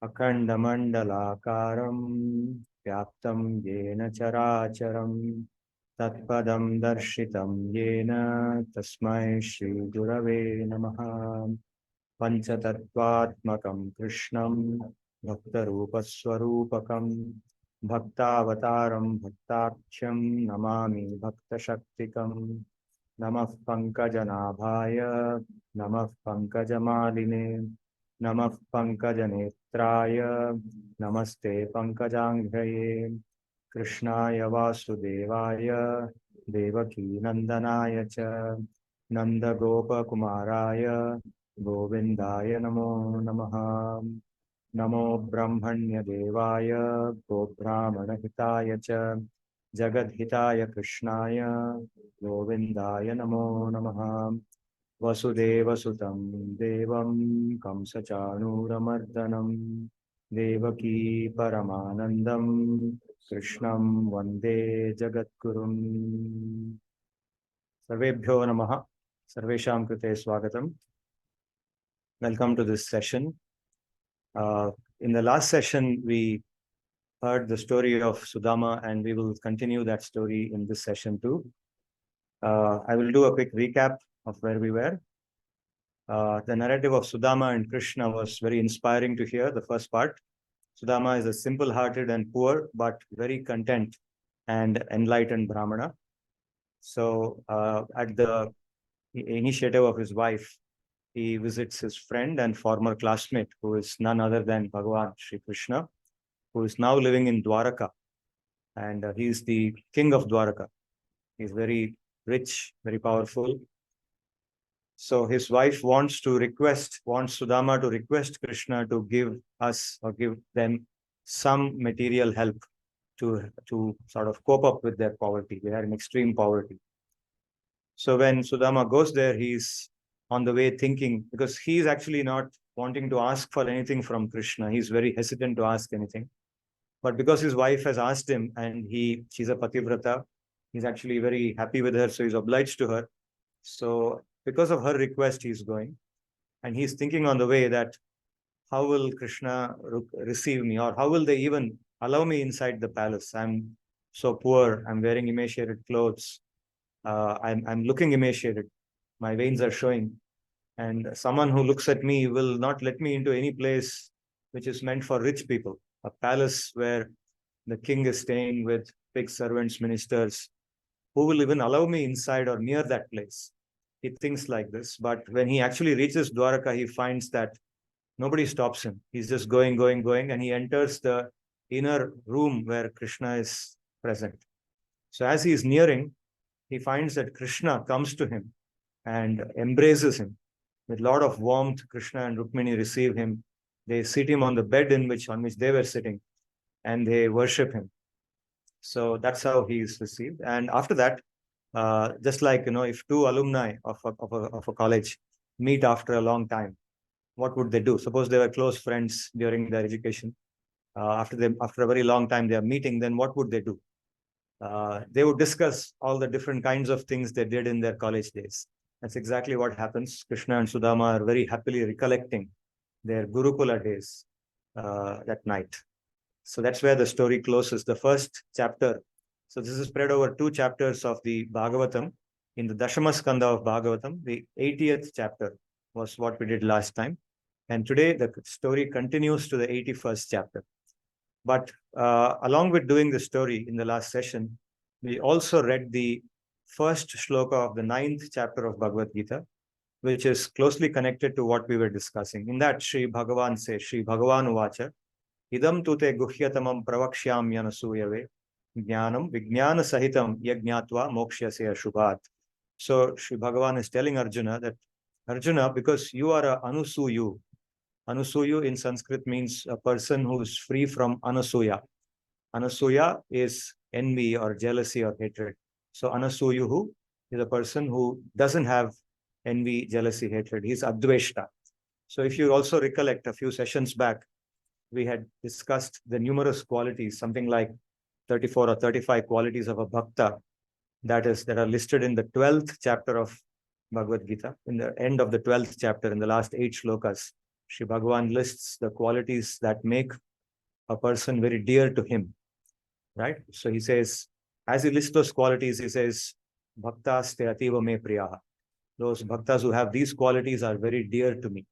अखण्डमण्डलाकारं व्याप्तं येन चराचरं तत्पदं दर्शितं येन तस्मै श्रीगुरवे नमः। पञ्चतत्त्वात्मकं कृष्णं भक्तरूपस्वरूपकं भक्तावतारं भक्ताख्यं नमामि भक्तशक्तिकं। नमः पङ्कजनाभाय नमः पङ्कजमालिने नमः पङ्कजनेत्राय नमस्ते पङ्कजाङ्घ्रये। कृष्णाय वासुदेवाय देवकीनन्दनाय च नन्दगोपकुमाराय गोविन्दाय नमो नमः। नमो ब्रह्मण्यदेवाय गोब्राह्मणहिताय च जगद्हिताय कृष्णाय गोविन्दाय नमो नमः। वसुदेवसुतं देवं कंसचाणूरमर्दनं देवकी परमानन्दं कृष्णं वन्दे जगद्गुरुम्। सर्वेभ्यो नमः। सर्वेषां कृते स्वागतम्। Welcome to this session. In the last session, we heard the story of Sudama, and we will continue that story in this session too. I will do a quick recap of where we were. The narrative of Sudama and Krishna was very inspiring to hear, the first part. Sudama is a simple-hearted and poor, but very content and enlightened Brahmana. So at the initiative of his wife, he visits his friend and former classmate, who is none other than Bhagavan Sri Krishna, who is now living in Dwaraka. And he is the king of Dwaraka. He's very rich, very powerful. So his wife wants Sudama to request Krishna to give us or give them some material help to sort of cope up with their poverty. They are in extreme poverty. So when Sudama goes there, he's on the way thinking, because he's actually not wanting to ask for anything from Krishna. He's very hesitant to ask anything. But because his wife has asked him, and she's a pativrata, he's actually very happy with her, so he's obliged to her. So because of her request, he's going. And he's thinking on the way that how will Krishna receive me, or how will they even allow me inside the palace? I'm so poor, I'm wearing emaciated clothes, I'm looking emaciated, my veins are showing. And someone who looks at me will not let me into any place which is meant for rich people, a palace where the king is staying with big servants, ministers. Who will even allow me inside or near that place? He thinks like this. But when he actually reaches Dwaraka, he finds that nobody stops him. He's just going, and he enters the inner room where Krishna is present. So as he is nearing, he finds that Krishna comes to him and embraces him. With a lot of warmth, Krishna and Rukmini receive him. They seat him on the bed on which they were sitting, and they worship him. So that's how he is received. And after that, just like, if two alumni of a college meet after a long time, what would they do? Suppose they were close friends during their education. After a very long time they are meeting, then what would they do? They would discuss all the different kinds of things they did in their college days. That's exactly what happens. Krishna and Sudama are very happily recollecting their Gurukula days that night. So that's where the story closes, the first chapter. So this is spread over 2 chapters of the Bhagavatam. In the Dashama Skanda of Bhagavatam, the 80th chapter was what we did last time. And today the story continues to the 81st chapter. But along with doing the story in the last session, we also read the first shloka of the 9th chapter of Bhagavad-gita, which is closely connected to what we were discussing. In that, Sri Bhagavan says, Sri Bhagavan Uvacha, Idam tute guhyatamam pravakshyam yanasuyave, jnanam vijnana sahitam yajnatva mokshyase ashubhat. So Sri Bhagavan is telling Arjuna that, Arjuna, because you are a anusuyu. Anusuyu in Sanskrit means a person who is free from anasuya. Anasuya is envy or jealousy or hatred. So anasuyuhu is a person who doesn't have envy, jealousy, hatred. He's adveshta. So if you also recollect, a few sessions back, we had discussed the numerous qualities, something like 34 or 35 qualities of a bhakta that are listed in the 12th chapter of Bhagavad-gita. In the end of the 12th chapter, in the last 8 shlokas, Shri Bhagavan lists the qualities that make a person very dear to him, right? So he says, as he lists those qualities, he says, Bhaktas te ativa me priyaha. Those bhaktas who have these qualities are very dear to me.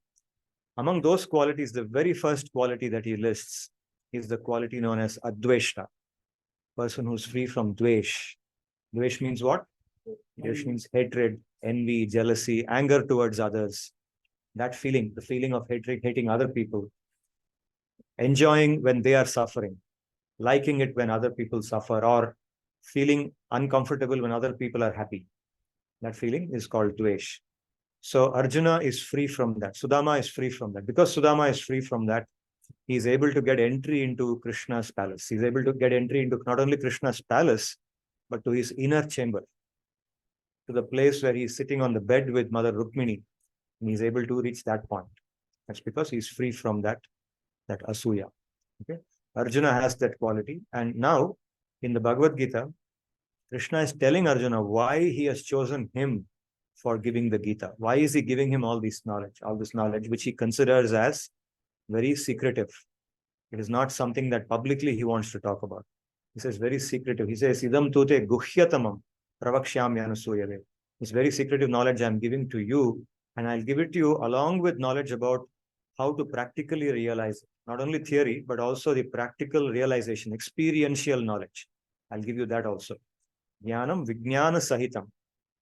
Among those qualities, the very first quality that he lists is the quality known as adveshta, person who's free from dvesh. Dvesh means what? Dvesh means hatred, envy, jealousy, anger towards others. That feeling, the feeling of hatred, hating other people, enjoying when they are suffering, liking it when other people suffer, or feeling uncomfortable when other people are happy. That feeling is called dvesh. So Arjuna is free from that. Sudama is free from that. Because Sudama is free from that, he is able to get entry into Krishna's palace. He's able to get entry into not only Krishna's palace, but to his inner chamber, to the place where he's sitting on the bed with Mother Rukmini, and he's able to reach that point. That's because he's free from that asuya. Okay, Arjuna has that quality, and now in the Bhagavad-Gita, Krishna is telling Arjuna why he has chosen him for giving the Gita. Why is he giving him all this knowledge, which he considers as very secretive. It is not something that publicly he wants to talk about. He says very secretive. He says, Idam tute guhyatamam pravakshyamyanasuyave. This very secretive knowledge I'm giving to you, and I'll give it to you along with knowledge about how to practically realize it. Not only theory, but also the practical realization, experiential knowledge. I'll give you that also. Jnanam vijnana sahitam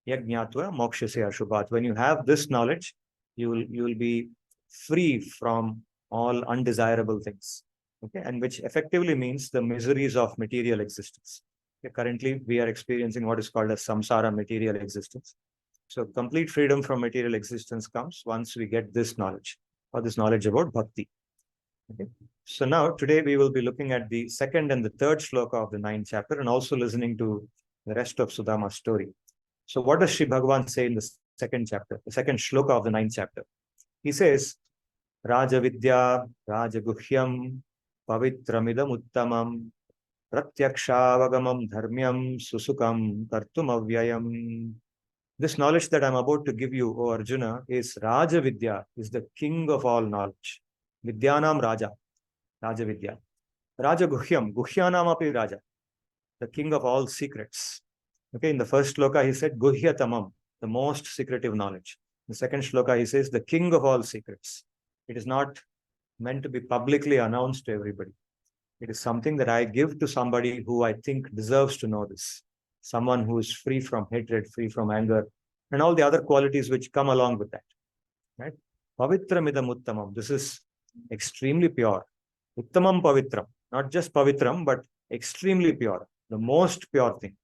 yajnatva mokshase ashubhat. When you have this knowledge, you will be free from all undesirable things. Okay, and which effectively means the miseries of material existence. Okay, currently, we are experiencing what is called as samsara, material existence. So complete freedom from material existence comes once we get this knowledge, or this knowledge about bhakti. Okay. So now, today we will be looking at the second and the third shloka of the 9th chapter, and also listening to the rest of Sudama's story. So what does Sri Bhagavan say in the second chapter, the second shloka of the 9th chapter? He says, Raja Vidya, Raja Guhyam, Pavitramidam Uttamam, Pratyakshaavagamam Dharmyam, Susukam, Kartum Avyayam. This knowledge that I'm about to give you, O Arjuna, is Raja Vidya, is the king of all knowledge. Vidyanam Raja, Raja Vidya. Raja Guhyam, Guhyanam api Raja, the king of all secrets. Okay, in the first shloka, he said Guhyatamam, the most secretive knowledge. In the second shloka, he says the king of all secrets. It is not meant to be publicly announced to everybody. It is something that I give to somebody who I think deserves to know this. Someone who is free from hatred, free from anger, and all the other qualities which come along with that. Right? Pavitramidam uttamam. This is extremely pure. Uttamam pavitram. Not just pavitram, but extremely pure. The most pure thing.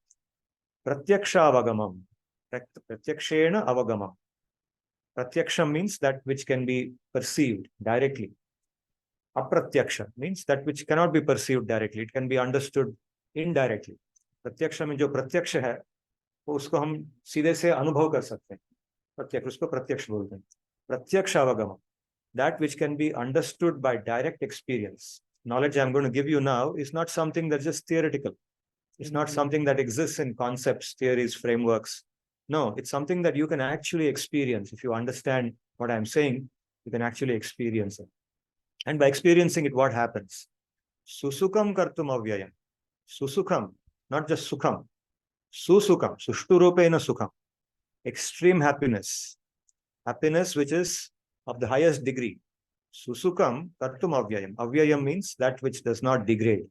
Pratyaksha avagamam. Pratyakshena avagamam. Pratyaksha means that which can be perceived directly. Apratyaksha means that which cannot be perceived directly. It can be understood indirectly. Pratyaksha में जो प्रत्यक्ष है वो उसको हम सीधे से अनुभव कर सकते हैं. प्रत्यक्ष उसको प्रत्यक्ष बोलते हैं. प्रत्यक्ष अवगम, that which can be understood by direct experience. Knowledge I'm going to give you now is not something that's just theoretical. It's not something that exists in concepts, theories, frameworks. No, it's something that you can actually experience. If you understand what I'm saying, you can actually experience it. And by experiencing it, what happens? Susukam kartum avyayam. Susukam, not just sukham. Susukam, sushturupena sukham. Extreme happiness. Happiness which is of the highest degree. Susukam kartum avyayam. Avyayam means that which does not degrade.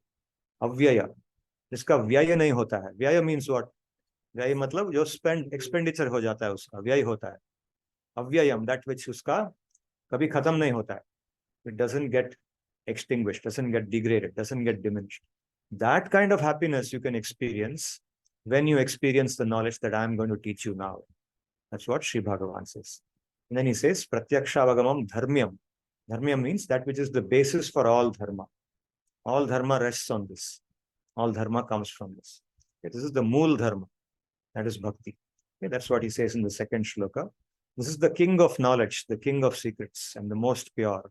Avyaya. जिसका व्यय नहीं होता है. व्यय means what? व्यय मतलब जो expenditure हो जाता है उसका व्यय होता है. अव्ययम, that which उसका कभी खत्म नहीं होता है. It doesn't get extinguished, doesn't get degraded, doesn't get diminished. That kind of happiness you can experience when you experience the knowledge that I'm going to teach you now. That's what Sri Bhagavan says. And then he says, Pratyakshaavagamam dharmyam. Dharmyam means that which is the basis for all dharma. All dharma rests on this. All dharma comes from this. Okay, this is the mool dharma. That is bhakti. Okay, that's what he says in the second shloka. This is the king of knowledge, the king of secrets, and the most pure.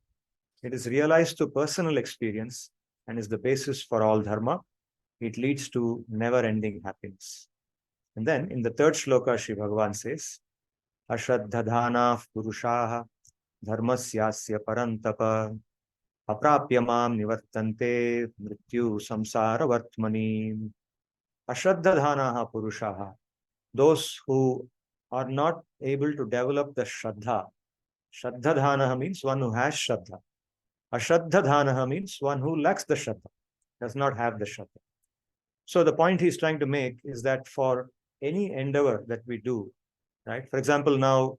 It is realized through personal experience and is the basis for all dharma. It leads to never-ending happiness. And then in the third shloka, Sri Bhagavan says, Ashraddhadhana purushaha dharmasyasya parantapa aprapyamam nivartante mrityu samsara vartmani. Ashraddhadhanaha purushaha, those who are not able to develop the shraddha. Shraddhadhanaha means one who has shraddha. Ashraddhadhanaha means one who lacks the shraddha, does not have the shraddha. So the point he's trying to make is that for any endeavor that we do, right? For example, now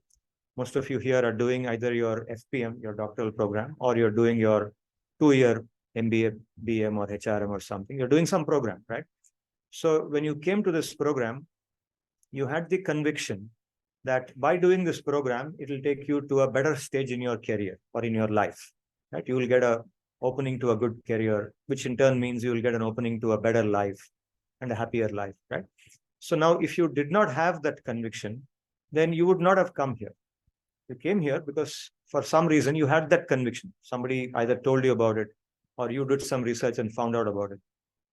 most of you here are doing either your FPM, your doctoral program, or you're doing your 2-year MBA, BM, or HRM or something. You're doing some program, right? So when you came to this program, you had the conviction that by doing this program, it will take you to a better stage in your career or in your life, right? You will get a opening to a good career, which in turn means you will get an opening to a better life and a happier life, right? So now if you did not have that conviction, then you would not have come here. You came here because for some reason you had that conviction. Somebody either told you about it or you did some research and found out about it.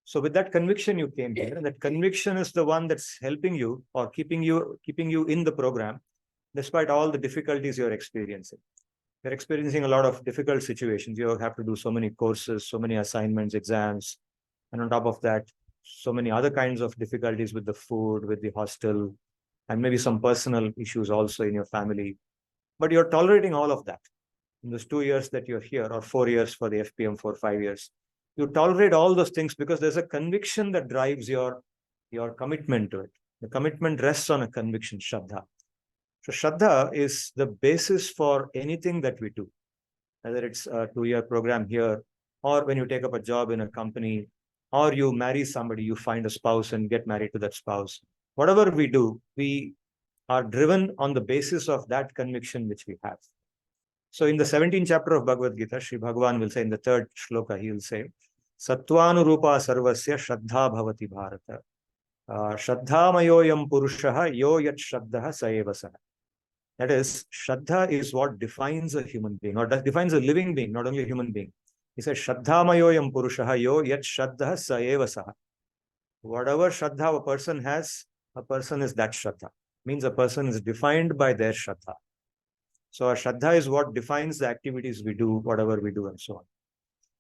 So with that conviction, you came here, and that conviction is the one that's helping you or keeping you in the program, despite all the difficulties you're experiencing. You're experiencing a lot of difficult situations. You have to do so many courses, so many assignments, exams, and on top of that, so many other kinds of difficulties with the food, with the hostel, and maybe some personal issues also in your family. But you're tolerating all of that in those 2 years that you're here, or 4 years for the FPM, 5 years. You tolerate all those things because there's a conviction that drives your commitment to it. The commitment rests on a conviction, Shraddha. So Shraddha is the basis for anything that we do, whether it's a 2-year program here, or when you take up a job in a company, or you marry somebody, you find a spouse and get married to that spouse. Whatever we do, we are driven on the basis of that conviction which we have. So in the 17th chapter of Bhagavad-gita, Sri Bhagavan will say in the 3rd shloka, he will say, Sattvanurupa sarvasya shraddha bhavati bharata. Shraddha mayoyam purushaha yo yat shraddha saeva saha. That is, shraddha is what defines a human being, or that defines a living being, not only a human being. He says, Shraddha mayoyam purushaha yo yat shraddha saeva saha. Whatever shraddha a person has, a person is that shraddha. Means a person is defined by their shraddha. So our shraddha is what defines the activities we do, whatever we do, and so on.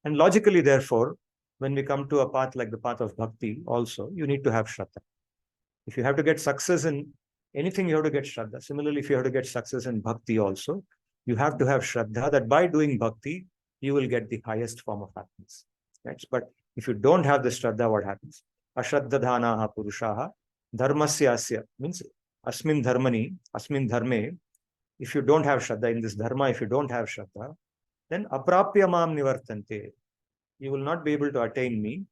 And logically, therefore, when we come to a path like the path of bhakti, also, you need to have shraddha. If you have to get success in anything, you have to get shraddha. Similarly, if you have to get success in bhakti also, you have to have shraddha that by doing bhakti, you will get the highest form of happiness. Right? But if you don't have the shraddha, what happens? Ashraddhadhanaha purushaha dharmasyasya means asmin dharmani, asmin dharme. If you don't have shraddha in this dharma, if you don't have shraddha, then aprapyamam nivartante. You will not be able to attain me,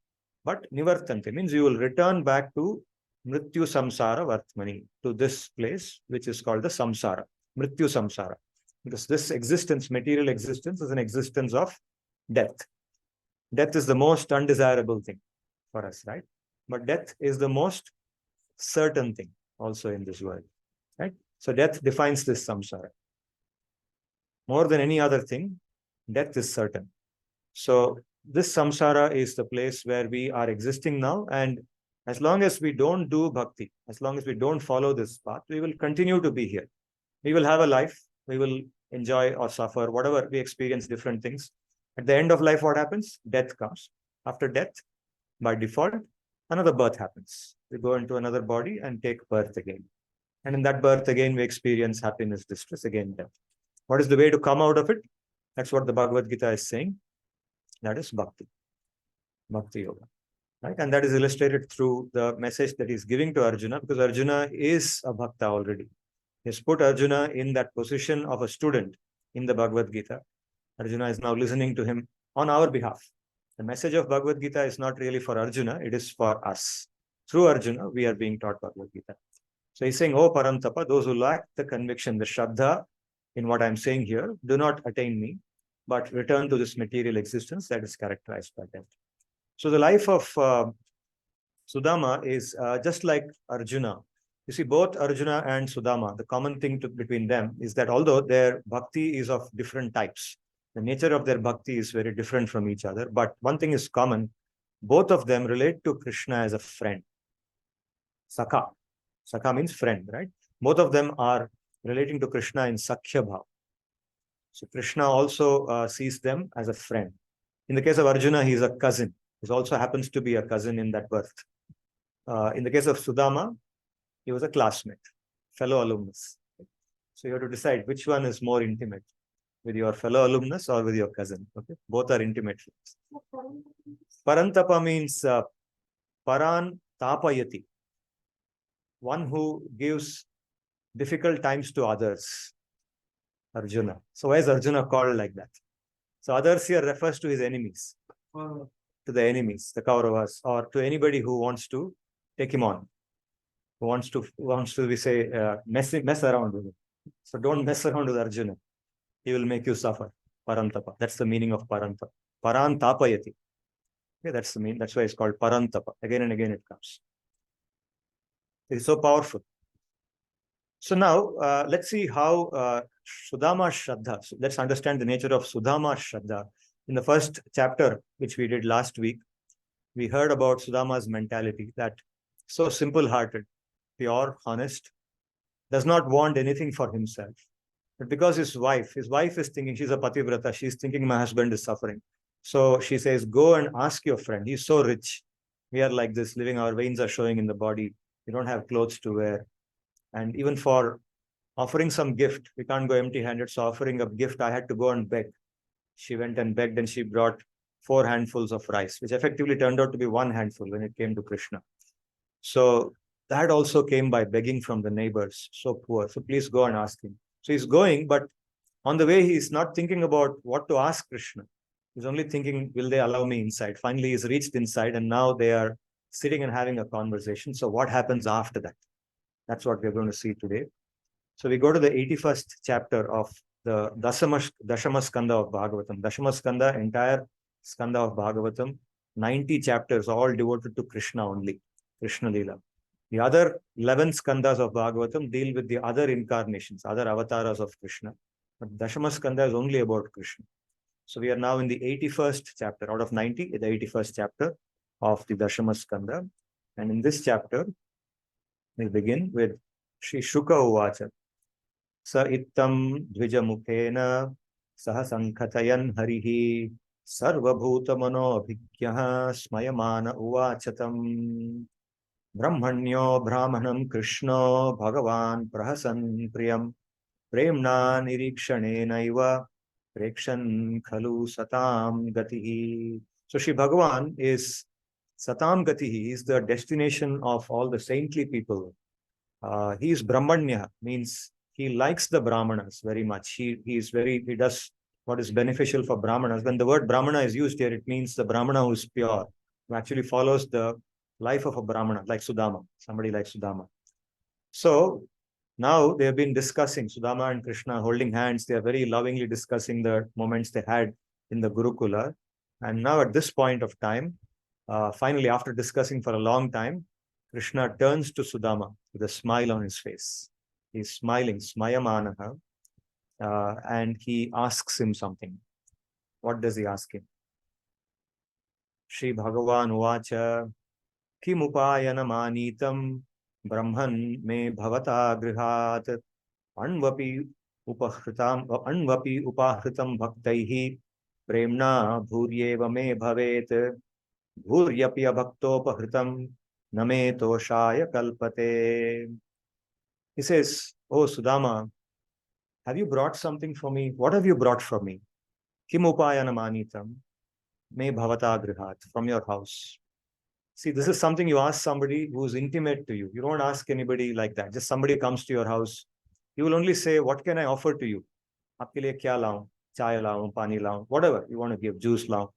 but nivartante means you will return back to mrityu samsara vartmani, to this place which is called the samsara, mrityu samsara. Because this existence, material existence, is an existence of death. Death is the most undesirable thing for us, right? But death is the most certain thing also in this world, right? So death defines this samsara. More than any other thing, death is certain. So this samsara is the place where we are existing now. And as long as we don't do bhakti, as long as we don't follow this path, we will continue to be here. We will have a life. We will enjoy or suffer, whatever we experience, different things. At the end of life, what happens? Death comes. After death, by default, another birth happens. We go into another body and take birth again. And in that birth again, we experience happiness, distress, again death. What is the way to come out of it? That's what the Bhagavad-gita is saying. That is bhakti. Bhakti yoga. Right? And that is illustrated through the message that he's giving to Arjuna, because Arjuna is a bhakta already. He's put Arjuna in that position of a student in the Bhagavad-gita. Arjuna is now listening to him on our behalf. The message of Bhagavad-gita is not really for Arjuna, it is for us. Through Arjuna, we are being taught Bhagavad-gita. So he's saying, oh Parantapa, those who lack the conviction, the shraddha in what I'm saying here, do not attain me, but return to this material existence that is characterized by death. So the life of Sudama is just like Arjuna. You see, both Arjuna and Sudama, the common thing between them is that although their bhakti is of different types, the nature of their bhakti is very different from each other, but one thing is common. Both of them relate to Krishna as a friend. Sakha. Sakha means friend, right? Both of them are relating to Krishna in Sakhya Bhav. So Krishna also sees them as a friend. In the case of Arjuna, he is a cousin. He also happens to be a cousin in that birth. In the case of Sudama, he was a classmate, fellow alumnus. So you have to decide which one is more intimate, with your fellow alumnus or with your cousin. Okay, both are intimate friends. Parantapa means paran tapayati, one who gives difficult times to others. Arjuna. So why is Arjuna called like that? So others here refers to his enemies, to the enemies, the Kauravas, or to anybody who wants to take him on, who wants to we say mess around with him. So don't mess around with Arjuna. He will make you suffer. Parantapa. That's the meaning of parantapa. Parantapayati. Okay, that's the meaning. That's why it's called parantapa. Again and again it comes. It's so powerful. So now let's see how Sudama Shraddha. So let's understand the nature of Sudama Shraddha. In the first chapter, which we did last week, we heard about Sudama's mentality, that so simple-hearted, pure, honest, does not want anything for himself. But because his wife is thinking, she's a pativrata, she's thinking my husband is suffering. So she says, go and ask your friend. He's so rich. We are like this, living, our veins are showing in the body. We don't have clothes to wear. And even for offering some gift, we can't go empty-handed. So offering a gift, I had to go and beg. She went and begged and she brought 4 handfuls of rice, which effectively turned out to be 1 handful when it came to Krishna. So that also came by begging from the neighbors, so poor. So please go and ask him. So he's going, but on the way, he's not thinking about what to ask Krishna. He's only thinking, will they allow me inside? Finally, he's reached inside and now they are sitting and having a conversation. So what happens after that? That's what we're going to see today. So we go to the 81st chapter of the Dashama Skanda of Bhagavatam. Dashama Skanda, entire Skanda of Bhagavatam, 90 chapters, all devoted to Krishna only, Krishna Leela. The other 11 Skandas of Bhagavatam deal with the other incarnations, other avatars of Krishna. But Dashama Skanda is only about Krishna. So we are now in the 81st chapter, out of 90, the 81st chapter of the Dashama Skanda. And in this chapter, we begin with Shri Shuka Uvacha. Sa ittam dvijamukena saha sankhatayan harihi sarva bhuta mano abhikyaha smayamana uvachatam brahmanyo brahmanam krishno bhagavan prahasan priyam premna nirikshanenaiva prekshan khalu satam gatihi. So Shri Bhagavan is satam gatihi, is the destination of all the saintly people. He is Brahmanya, means he likes the Brahmanas very much. He does what is beneficial for Brahmanas. When the word Brahmana is used here, it means the Brahmana who is pure, who actually follows the life of a Brahmana, like Sudama, somebody like Sudama. So now they have been discussing, Sudama and Krishna holding hands. They are very lovingly discussing the moments they had in the Gurukula. And now at this point of time, finally, after discussing for a long time, Krishna turns to Sudama with a smile on his face. He's smiling, smayamanaha, and he asks him something. What does he ask him? Shri Bhagavan Uvacha Kim upayana manitam brahman me bhavata grihat anvapi upahritam bhaktaihi premna bhuryeva me bhavet bhuryapi abhaktopahritam name toshaya kalpate. He says, oh Sudama, have you brought something for me? What have you brought for me? Kim upayana manitam me bhavata grihat, from your house. See, this is something you ask somebody who is intimate to you. You don't ask anybody like that. Just somebody comes to your house. You will only say, what can I offer to you? Aapke liye kya laun? Chai laun, pani laun, whatever you want to give, juice laun,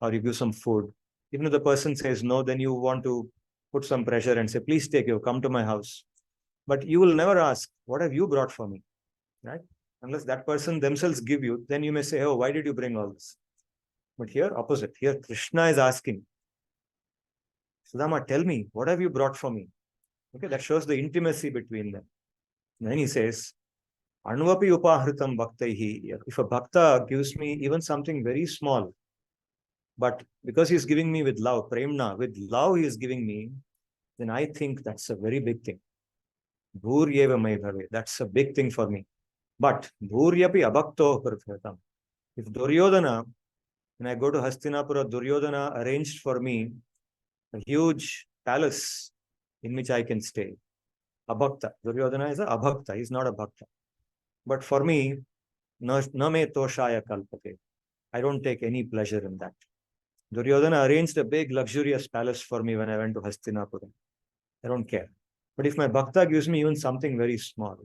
or you give some food. Even if the person says no, then you want to put some pressure and say, please take you, come to my house. But you will never ask, what have you brought for me? Right? Unless that person themselves give you, then you may say, oh, why did you bring all this? But here, opposite. Here, Krishna is asking, Sudama, tell me, what have you brought for me? Okay, that shows the intimacy between them. And then he says, Anvapi upahritam bhaktaihi. If a bhakta gives me even something very small, but because he's giving me with love, premna, with love he is giving me, then I think that's a very big thing. Bhuryeva me bhave. That's a big thing for me. But bhuryapi abhakto prithyatam. If Duryodhana, when I go to Hastinapura, Duryodhana arranged for me a huge palace in which I can stay. Abhakta. Duryodhana is a abhakta. He's not a bhakta. But for me, na me toshaya kalpate. I don't take any pleasure in that. Duryodhana arranged a big luxurious palace for me when I went to Hastinapura. I don't care. But if my bhakta gives me even something very small.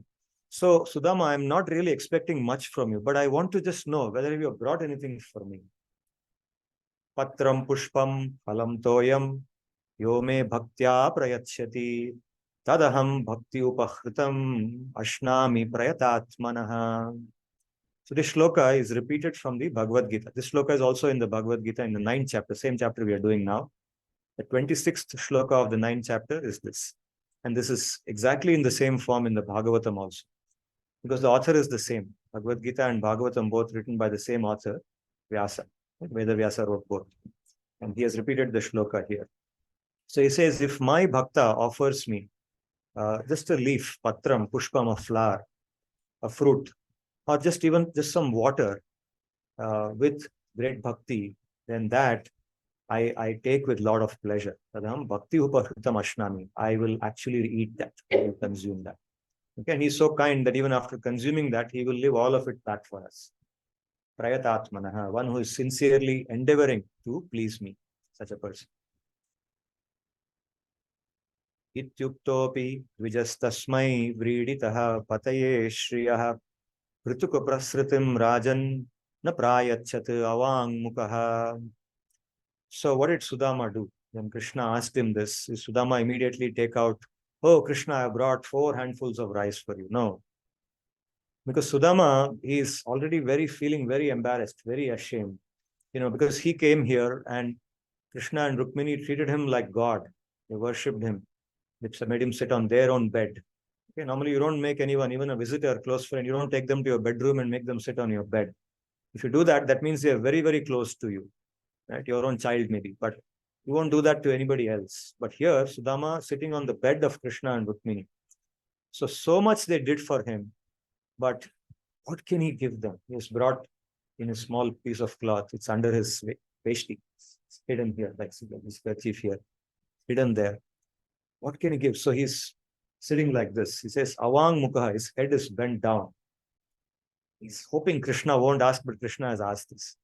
So, Sudama, I'm not really expecting much from you, but I want to just know whether you have brought anything for me. Patram pushpam phalam toyam yo me bhaktya prayachyati tadaham bhakti upahritam ashnami prayatatmanaha. So this shloka is repeated from the Bhagavad-Gita. This shloka is also in the Bhagavad-Gita in the 9th chapter, same chapter we are doing now. The 26th shloka of the 9th chapter is this. And this is exactly in the same form in the Bhagavatam also. Because the author is the same. Bhagavad-Gita and Bhagavatam both written by the same author, Vyasa. Veda Vyasa wrote both. And he has repeated the shloka here. So he says, if my bhakta offers me just a leaf, patram, pushpam, a flower, a fruit, or just some water with great bhakti, then that I take with a lot of pleasure. Tadam bhakti upahritam ashnami. I will actually eat that. I will consume that. Okay, and he's so kind that even after consuming that, he will leave all of it back for us. Prayatatmanaha, one who is sincerely endeavoring to please me, such a person. Ityuktopi dvijastasmai vriditaha pataye shriyah prituka prasritim rajan na prayachat avang mukaha. So what did Sudama do? When Krishna asked him this, did Sudama immediately take out, oh, Krishna, I brought 4 handfuls of rice for you? No. Because Sudama is already feeling very embarrassed, very ashamed, because he came here and Krishna and Rukmini treated him like God. They worshipped him. They made him sit on their own bed. Okay, normally you don't make anyone, even a visitor, close friend, you don't take them to your bedroom and make them sit on your bed. If you do that, that means they are very, very close to you, right? Your own child maybe, but you won't do that to anybody else. But here, Sudama sitting on the bed of Krishna and Rukmini. So much they did for him. But what can he give them? He has brought in a small piece of cloth. It's under his veshti. It's hidden here, like his kerchief here, hidden there. What can he give? So he's sitting like this. He says, Avang Mukha, his head is bent down. He's hoping Krishna won't ask, but Krishna has asked this.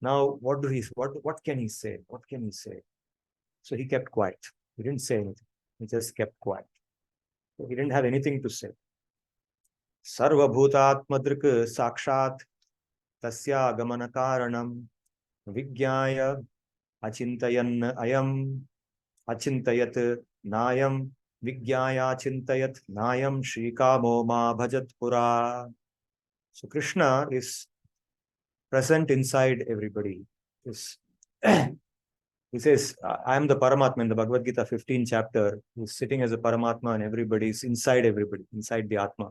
Now, what can he say? What can he say? So he kept quiet. He didn't say anything. He just kept quiet. So he didn't have anything to say. Sarva bhutatmadrik sakshat tasya gamana karanam vigyaya achintayan ayam achintayat nayam vigyaya achintayat nayam shrikamo ma bhajat pura. So Krishna is present inside everybody. He says, I am the Paramatma in the Bhagavad-Gita 15 chapter. He's sitting as a Paramatma and everybody is inside everybody, inside the Atma.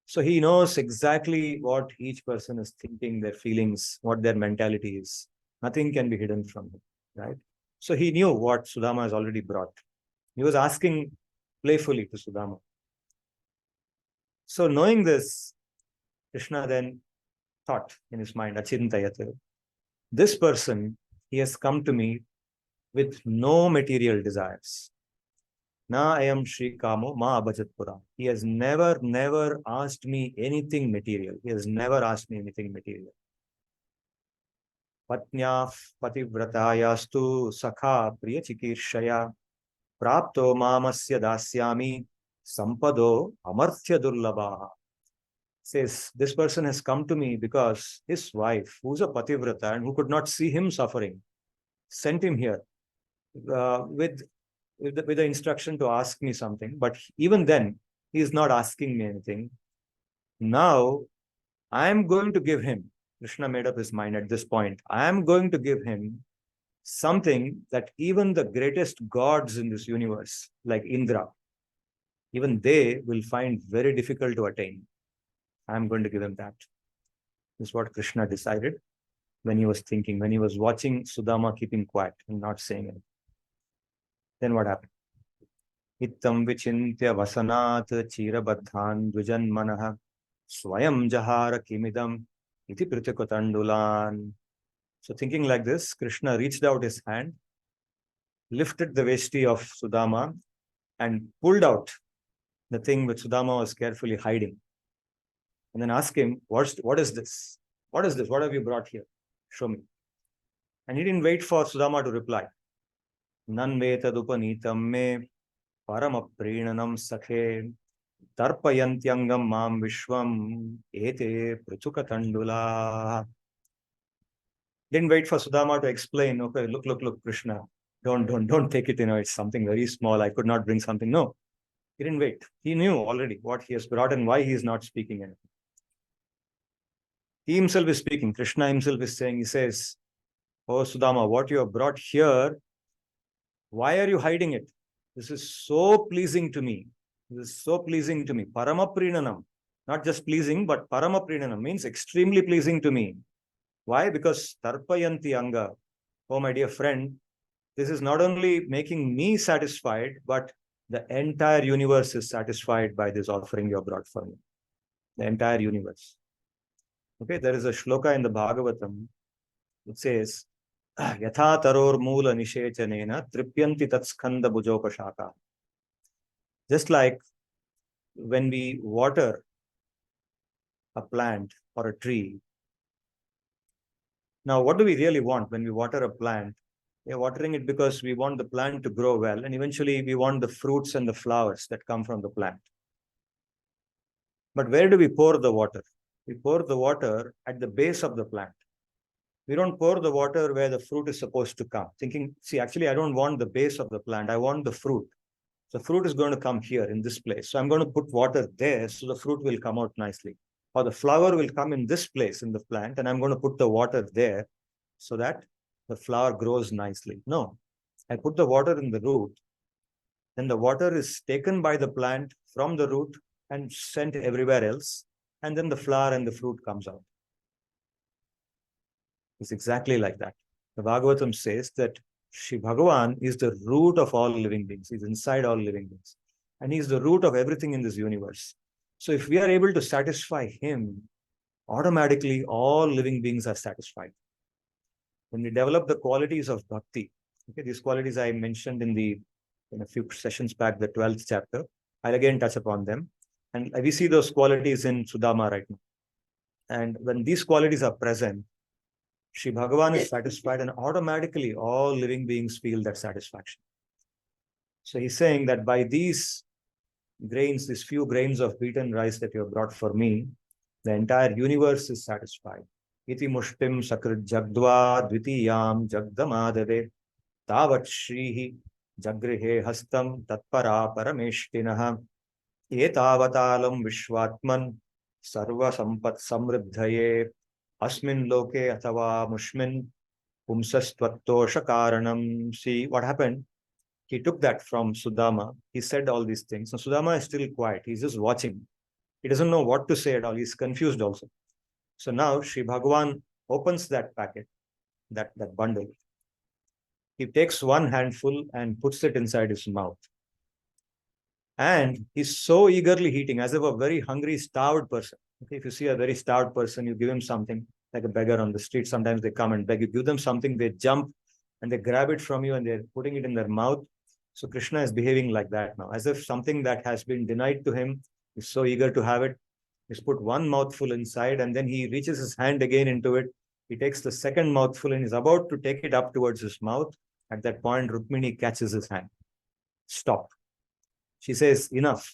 So he knows exactly what each person is thinking, their feelings, what their mentality is. Nothing can be hidden from him, right? So he knew what Sudama has already brought. He was asking playfully to Sudama. So knowing this, Krishna then thought in his mind, Achintayate, this person, he has come to me with no material desires. Na ayam Shri Kamo ma abhajat pura. He has never asked me anything material. He has never asked me anything material. Patnyaf pativrathayastu sakha priya chikirshaya prapto mamasya dasyami sampado amarthya durlabha. Says, this person has come to me because his wife, who's a pativrata and who could not see him suffering, sent him here with the instruction to ask me something. But even then, he is not asking me anything. Now, I am going to give him, Krishna made up his mind at this point, I am going to give him something that even the greatest gods in this universe, like Indra, even they will find very difficult to attain. I am going to give him that. This is what Krishna decided when he was thinking, when he was watching Sudama keeping quiet and not saying anything. Then what happened? Ittam vichintya vasanat chirabadhan dvijan manaha Swayam jahara kimidam iti prityakotandulan. So thinking like this, Krishna reached out his hand, lifted the vesti of Sudama, and pulled out the thing which Sudama was carefully hiding. And then asked him, what is this? What is this? What have you brought here? Show me. And he didn't wait for Sudama to reply. Nan vetadupanitam me paramaprinanam sakhe tarpayantyangam mam vishwam ete pruthukatandula. Didn't wait for Sudama to explain, okay, look, Krishna, don't take it, it's something very small. I could not bring something. No, he didn't wait. He knew already what he has brought and why he is not speaking anything. He himself is speaking. Krishna himself is saying, he says, oh, Sudama, what you have brought here, why are you hiding it? This is so pleasing to me. This is so pleasing to me. Paramaprinanam. Not just pleasing, but paramaprinanam means extremely pleasing to me. Why? Because tarpayanti anga. Oh, my dear friend, this is not only making me satisfied, but the entire universe is satisfied by this offering you have brought for me. The entire universe. Okay, there is a shloka in the Bhagavatam. It says, Yatha taror mula nishechanena tripyanti tatskanda bujopashaka. Just like when we water a plant or a tree. Now, what do we really want when we water a plant? We are watering it because we want the plant to grow well, and eventually we want the fruits and the flowers that come from the plant. But where do we pour the water? We pour the water at the base of the plant. We don't pour the water where the fruit is supposed to come. Thinking, see, actually, I don't want the base of the plant. I want the fruit. The fruit is going to come here in this place. So I'm going to put water there so the fruit will come out nicely. Or the flower will come in this place in the plant, and I'm going to put the water there so that the flower grows nicely. No, I put the water in the root. Then the water is taken by the plant from the root and sent everywhere else. And then the flower and the fruit comes out. It's exactly like that. The Bhagavatam says that Shri Bhagavan is the root of all living beings. He's inside all living beings. And he's the root of everything in this universe. So if we are able to satisfy him, automatically all living beings are satisfied. When we develop the qualities of bhakti, okay, these qualities I mentioned in a few sessions back, the 12th chapter, I'll again touch upon them. And we see those qualities in Sudama right now. And when these qualities are present, Shri Bhagavan is satisfied, and automatically all living beings feel that satisfaction. So he's saying that by these grains, these few grains of beaten rice that you have brought for me, the entire universe is satisfied. Iti mushtim sakrit jagdva dvitiyam jagdamadave tavat shrihi jagrihe hastam tatpara parameshtinaha etavatalam vishwatman sarva sampat samriddhaye asmin loke athava mushmin pumsastvattosha karanam. See what happened? He took that from Sudama. He said all these things. So Sudama is still quiet. He's just watching. He doesn't know what to say at all. He's confused also. So now Shri Bhagavan opens that packet, that bundle. He takes one handful and puts it inside his mouth. And he's so eagerly eating, as if a very hungry, starved person. Okay, if you see a very starved person, you give him something, like a beggar on the street. Sometimes they come and beg. You give them something, they jump and they grab it from you and they're putting it in their mouth. So Krishna is behaving like that now, as if something that has been denied to him, is so eager to have it. He's put one mouthful inside, and then he reaches his hand again into it. He takes the second mouthful and is about to take it up towards his mouth. At that point, Rukmini catches his hand. Stop. She says, enough.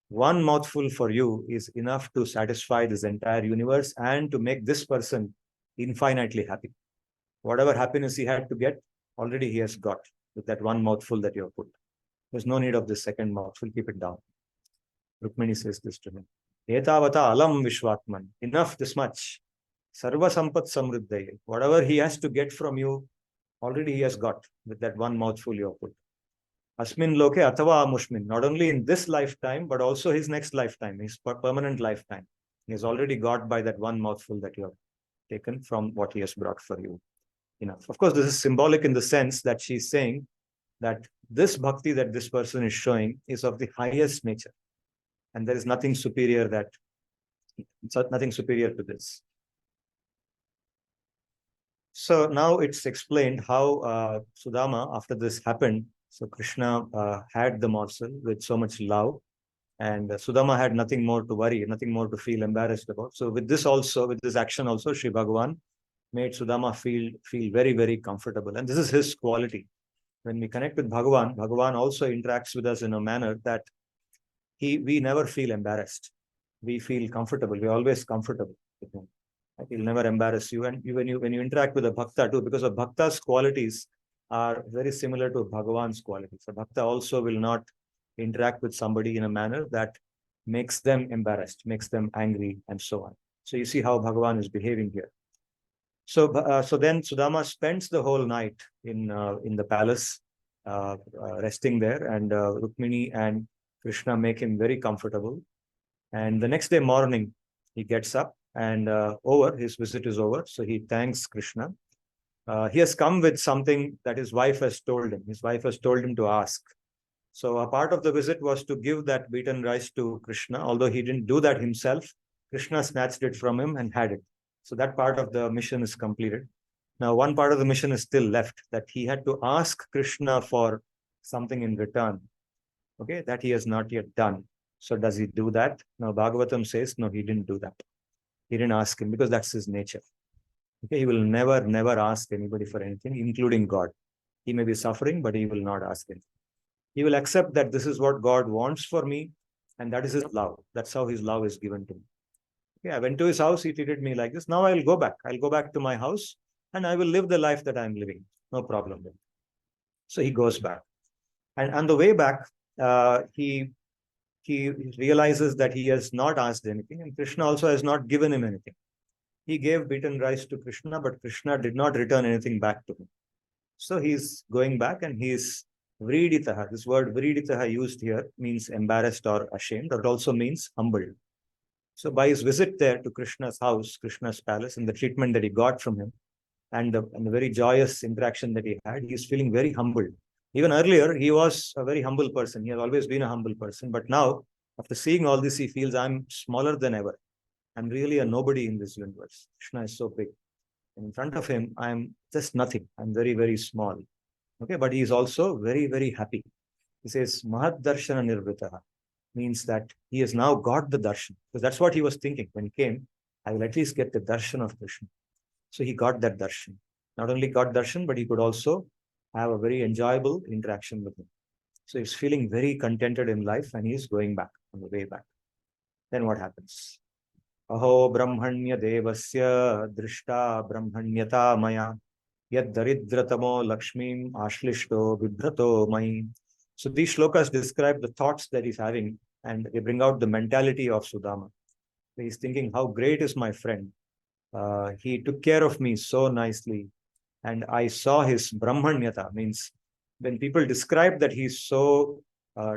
One mouthful for you is enough to satisfy this entire universe and to make this person infinitely happy. Whatever happiness he had to get, already he has got with that one mouthful that you have put. There's no need of the second mouthful. Keep it down. Rukmini says this to him. Etavata alam vishwatman. Enough, this much. Sarva sampat samriddhaye. Whatever he has to get from you, already he has got with that one mouthful you have put. Asmin loke athava mushmin. Not only in this lifetime, but also his next lifetime, his permanent lifetime. He has already got by that one mouthful that you have taken from what he has brought for you. Enough. Of course, this is symbolic in the sense that she's saying that this bhakti that this person is showing is of the highest nature. And there is nothing superior that It's nothing superior to this. So now it's explained how Sudama, after this happened, so Krishna had the morsel with so much love, and Sudama had nothing more to worry, nothing more to feel embarrassed about. So with this also, with this action also, Sri Bhagavan made Sudama feel very, very comfortable. And this is his quality. When we connect with Bhagavan, Bhagavan also interacts with us in a manner that we never feel embarrassed. We feel comfortable. We're always comfortable with him. He'll never embarrass you. And when you interact with a bhakta too, because a bhakta's qualities are very similar to Bhagavan's qualities. A bhakta also will not interact with somebody in a manner that makes them embarrassed, makes them angry, and so on. So you see how Bhagavan is behaving here. So then Sudama spends the whole night in the palace, resting there, and Rukmini and Krishna make him very comfortable. And the next day morning, he gets up and his visit is over. So he thanks Krishna. He has come with something that his wife has told him. His wife has told him to ask. So a part of the visit was to give that beaten rice to Krishna. Although he didn't do that himself, Krishna snatched it from him and had it. So that part of the mission is completed. Now, one part of the mission is still left, that he had to ask Krishna for something in return, okay, that he has not yet done. So does he do that? Now, Bhagavatam says, no, he didn't do that. He didn't ask him because that's his nature. Okay, he will never ask anybody for anything, including God. He may be suffering, but he will not ask him. He will accept that this is what God wants for me, and that is his love. That's how his love is given to me. Okay, I went to his house, he treated me like this. Now I'll go back. I'll go back to my house and I will live the life that I'm living. No problem. So he goes back. And on the way back, he realizes that he has not asked anything, and Krishna also has not given him anything. He gave beaten rice to Krishna, but Krishna did not return anything back to him. So he's going back and he's vriditaha. This word vriditaha used here means embarrassed or ashamed, or it also means humbled. So by his visit there to Krishna's house, Krishna's palace, and the treatment that he got from him, and the very joyous interaction that he had, he's feeling very humbled. Even earlier, he was a very humble person. He has always been a humble person. But now, after seeing all this, he feels, I'm smaller than ever. I'm really a nobody in this universe. Krishna is so big. And in front of him, I'm just nothing. I'm very, very small. Okay, but he is also very, very happy. He says, Mahad Darshana Nirvritaha, means that he has now got the darshan. Because that's what he was thinking when he came. I will at least get the darshan of Krishna. So he got that darshan. Not only got darshan, but he could also have a very enjoyable interaction with him. So he's feeling very contented in life and he's going back on the way back. Then what happens? Aho brahmanya devasya drishta brahmanyata maya yad daridratamo lakshmim ashlishto vibhrato mai. So these shlokas describe the thoughts that he's having, and they bring out the mentality of Sudama. He's thinking, how great is my friend. He took care of me so nicely. And I saw his brahmanyata, means when people describe that he's so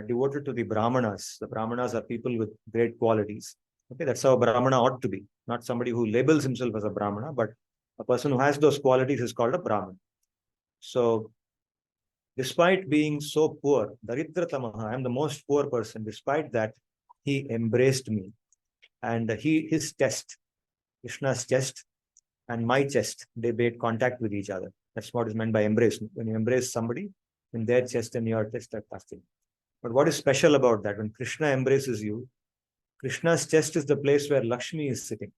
devoted to the brahmanas are people with great qualities. Okay, that's how a brahmana ought to be. Not somebody who labels himself as a brahmana, but a person who has those qualities is called a brahman. So, despite being so poor, daridratamaha, I am the most poor person. Despite that, he embraced me. And his chest, Krishna's chest and my chest, they made contact with each other. That's what is meant by embrace. When you embrace somebody, then their chest and your chest are touching. But what is special about that? When Krishna embraces you, Krishna's chest is the place where Lakshmi is sitting.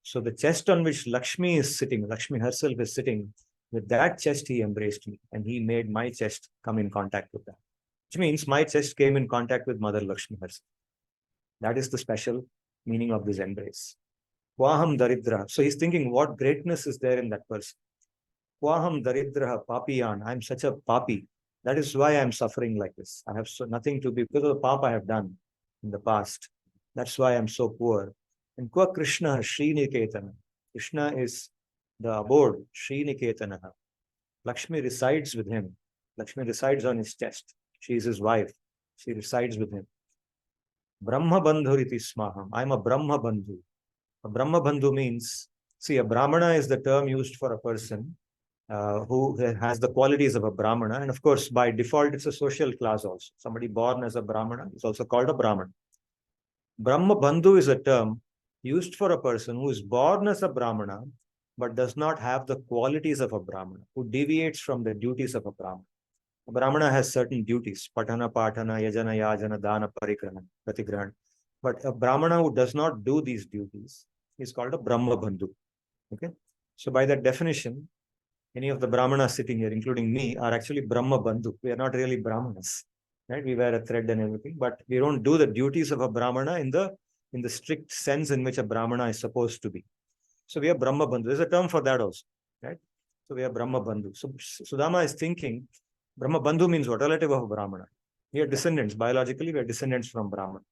So the chest on which Lakshmi is sitting, Lakshmi herself is sitting, with that chest he embraced me, and he made my chest come in contact with that. Which means my chest came in contact with Mother Lakshmi herself. That is the special meaning of this embrace. Kwaham daridra. So he's thinking, what greatness is there in that person? Kwaham daridra papiyan. I'm such a papi. That is why I'm suffering like this. I have nothing to be, because of the papa I have done in the past. That's why I'm so poor. And Kwa Krishna Sriniketana. Krishna is the abode, Sriniketanaha. Lakshmi resides with him. Lakshmi resides on his chest. She is his wife. She resides with him. Brahma Bandhuriti Smaham. I'm a Brahma Bandhu. A Brahma Bandhu means, see, a Brahmana is the term used for a person who has the qualities of a Brahmana. And of course, by default, it's a social class also. Somebody born as a Brahmana is also called a Brahman. Brahma Bandhu is a term used for a person who is born as a Brahmana, but does not have the qualities of a Brahmana, who deviates from the duties of a Brahmana. A Brahmana has certain duties, patana, patana, yajana, yajana, dana, parigrahana, pratigrahana. But a Brahmana who does not do these duties is called a Brahma Bandhu. Okay. So by that definition, any of the Brahmanas sitting here, including me, are actually Brahma Bandhu. We are not really Brahmanas. Right? We wear a thread and everything, but we don't do the duties of a Brahmana in the strict sense in which a Brahmana is supposed to be. So we are Brahma Bandhu. There's a term for that also. Right? So we are Brahma Bandhu. So Sudama is thinking, Brahma Bandhu means what? Relative of a Brahmana. We are descendants. Biologically, we are descendants from Brahman.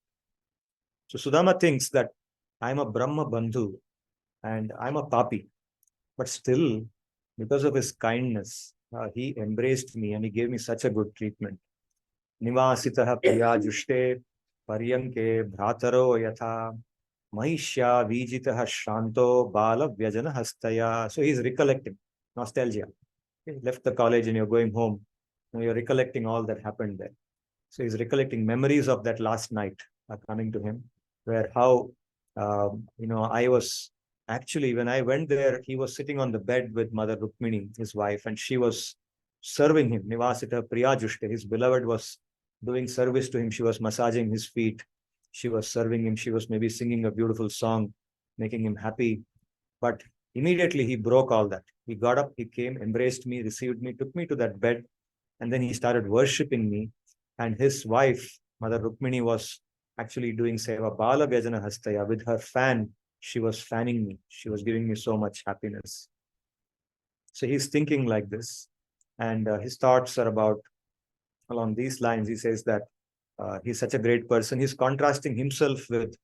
So Sudama thinks that I'm a Brahma Bandhu and I'm a papi. But still, because of his kindness, he embraced me and he gave me such a good treatment. Nivasitaha priyajushte paryanke bhrataro yatha mahishya vijitaha shanto bala vyajana hastaya. So he's recollecting nostalgia. You left the college and you're going home. Now you're recollecting all that happened there. So he's recollecting memories of that last night are coming to him, where how, I was actually, when I went there, he was sitting on the bed with Mother Rukmini, his wife, and she was serving him. Nivasita Priyajushte, his beloved was doing service to him. She was massaging his feet. She was serving him. She was maybe singing a beautiful song, making him happy. But immediately he broke all that. He got up, he came, embraced me, received me, took me to that bed, and then he started worshipping me. And his wife, Mother Rukmini, was actually doing seva bala vyajana hastaya. With her fan, she was fanning me. She was giving me so much happiness. So he's thinking like this. And his thoughts are about, along these lines, he says that he's such a great person. He's contrasting himself with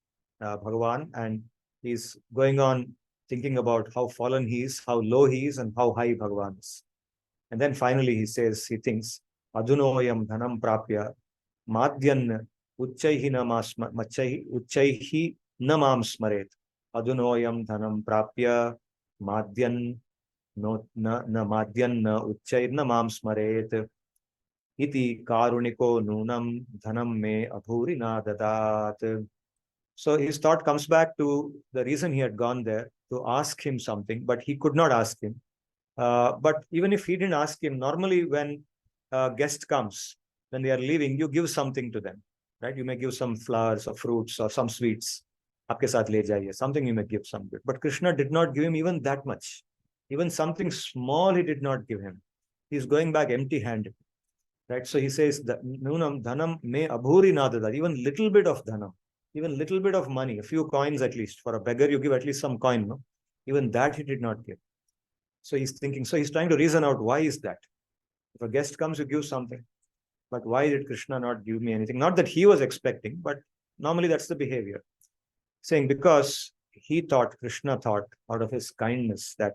Bhagavan, and he's going on thinking about how fallen he is, how low he is, and how high Bhagavan is. And then finally he says, he thinks, Adunoyam dhanam prapya madhyan uchaihi namam smaret. Adunoyam dhanam prapya madhyan no na madhyan uchair namam smaret. Iti karuniko nunam dhanam me abhuri na dadat. So his thought comes back to the reason he had gone there, to ask him something, but he could not ask him. But even if he didn't ask him, normally when a guest comes, when they are leaving, you give something to them, right? You may give some flowers or fruits or some sweets. Aapke saath le jaiye. Something you may give some good. But Krishna did not give him even that much. Even something small he did not give him. He's going back empty-handed, right? So he says, Nunam dhanam me abhuri nadada. Even little bit of dhanam, even little bit of money, a few coins at least. For a beggar, you give at least some coin, no? Even that he did not give. So he's thinking, so he's trying to reason out, why is that? If a guest comes, you give something. But why did Krishna not give me anything? Not that he was expecting, but normally that's the behavior. Saying because Krishna thought out of his kindness that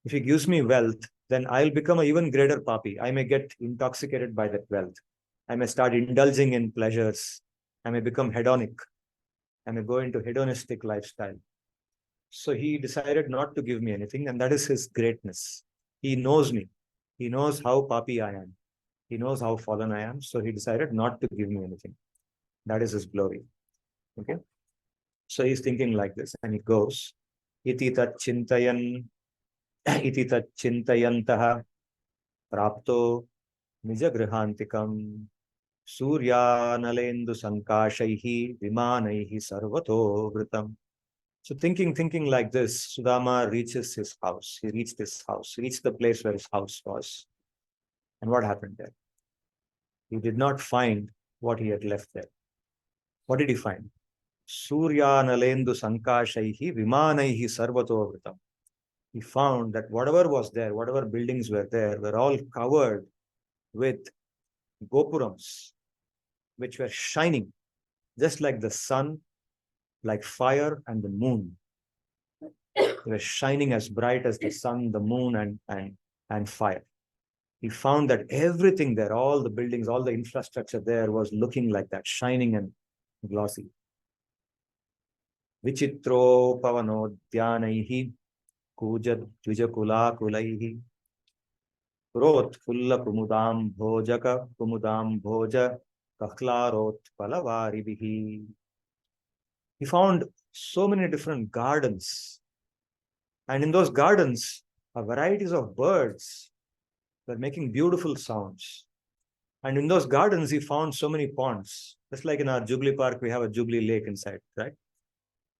if he gives me wealth, then I'll become an even greater papi. I may get intoxicated by that wealth. I may start indulging in pleasures. I may become hedonic. I may go into hedonistic lifestyle. So he decided not to give me anything, and that is his greatness. He knows me. He knows how papi I am. He knows how fallen I am. So he decided not to give me anything. That is his glory. Okay. So he's thinking like this, and he goes, Iti tat chintayantaha prapto nijagrihantikam suryanalendu sankashaihi vimanaihi sarvato vritam. So thinking like this, Sudama reaches his house. He reached his house. He reached the place where his house was. And what happened there? He did not find what he had left there. What did he find? Surya nalendu sankashaihi vimanaihi sarvato vritam. He found that whatever was there, whatever buildings were there, were all covered with gopurams, which were shining, just like the sun, like fire and the moon. They were shining as bright as the sun, the moon, and fire. He found that everything there, all the buildings, all the infrastructure there was looking like that, shining and glossy. Vichitro pavano dhyanaihi kujad jujakula kulaihi rot fulla kumudam bhoja kaklarot palavaribihi. He found so many different gardens. And in those gardens, varieties of birds were making beautiful sounds. And in those gardens, he found so many ponds. Just like in our Jubilee Park, we have a Jubilee Lake inside, right?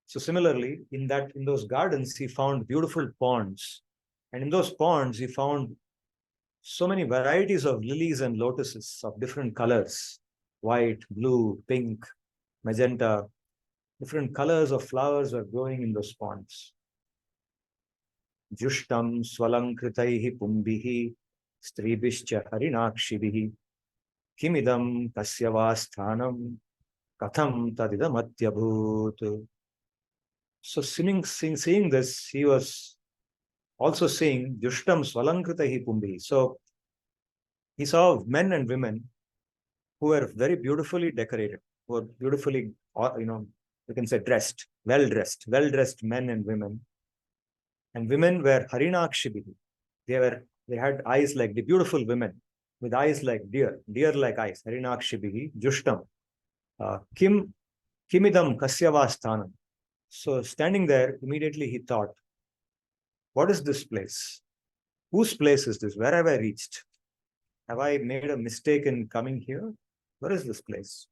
So similarly, in those gardens, he found beautiful ponds. And in those ponds, he found so many varieties of lilies and lotuses of different colors, white, blue, pink, magenta. Different colors of flowers were growing in those ponds. Jushtam swalankritaihi pumbihi stribishcha harinakshibihi kimidam kasyavasthanam katham tadidamathyabhut. So seeing this, he was also seeing Jushtam swalankritaihi pumbihi. So he saw men and women who were very beautifully decorated, who were beautifully, you can say well-dressed men and women. And women were harinakshibihi. They had eyes like the beautiful women, with eyes like deer-like eyes. Harinakshibihi, Jushtam. Kimidam kasyavasthanam. So standing there, immediately he thought, what is this place? Whose place is this? Where have I reached? Have I made a mistake in coming here? Where is this place?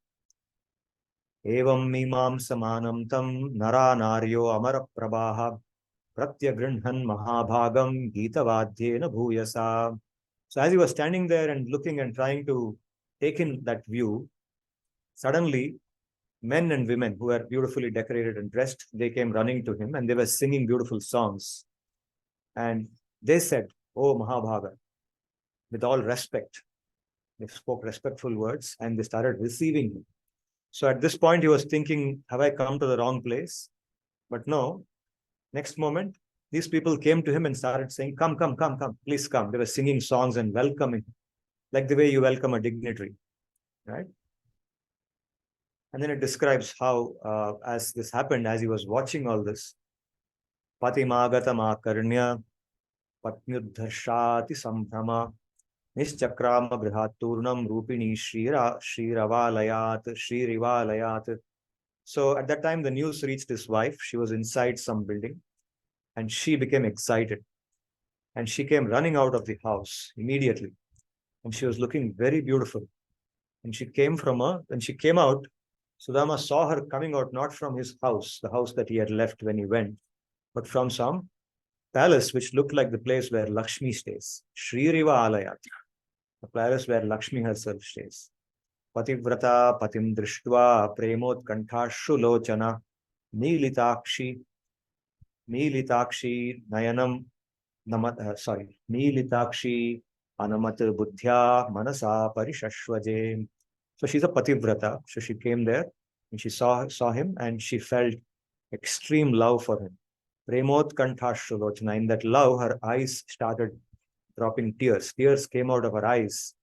Evam mimam samanam tam nara naryo amara prabaha pratyagrinhan mahabhagam gitavadyena bhuyasa. So as he was standing there and looking and trying to take in that view, suddenly men and women who were beautifully decorated and dressed, they came running to him and they were singing beautiful songs. And they said, "Oh Mahabhaga," with all respect. They spoke respectful words and they started receiving him. So at this point, he was thinking, have I come to the wrong place? But no, next moment, these people came to him and started saying, come, please come. They were singing songs and welcoming, like the way you welcome a dignitary, right? And then it describes how, as this happened, as he was watching all this, Patimagatam akarnya patnyudharshati sambrama Nischakrama Brihaturnam Rupini Shrivalayat. So at that time, the news reached his wife. She was inside some building and she became excited. And she came running out of the house immediately. And she was looking very beautiful. And when she came out, Sudama saw her coming out not from his house, the house that he had left when he went, but from some palace which looked like the place where Lakshmi stays. Shrivalayat. The palace where Lakshmi herself stays. Pativrata patim drishtva premot kanthashu lochana Neelitakshi nayanam Neelitakshi anamat buddhya manasa parishashvaje. So she's a pativrata. So she came there and she saw him and she felt extreme love for him. Premot kanthashu lochana. In that love, her eyes started dropping tears. Tears came out of her eyes.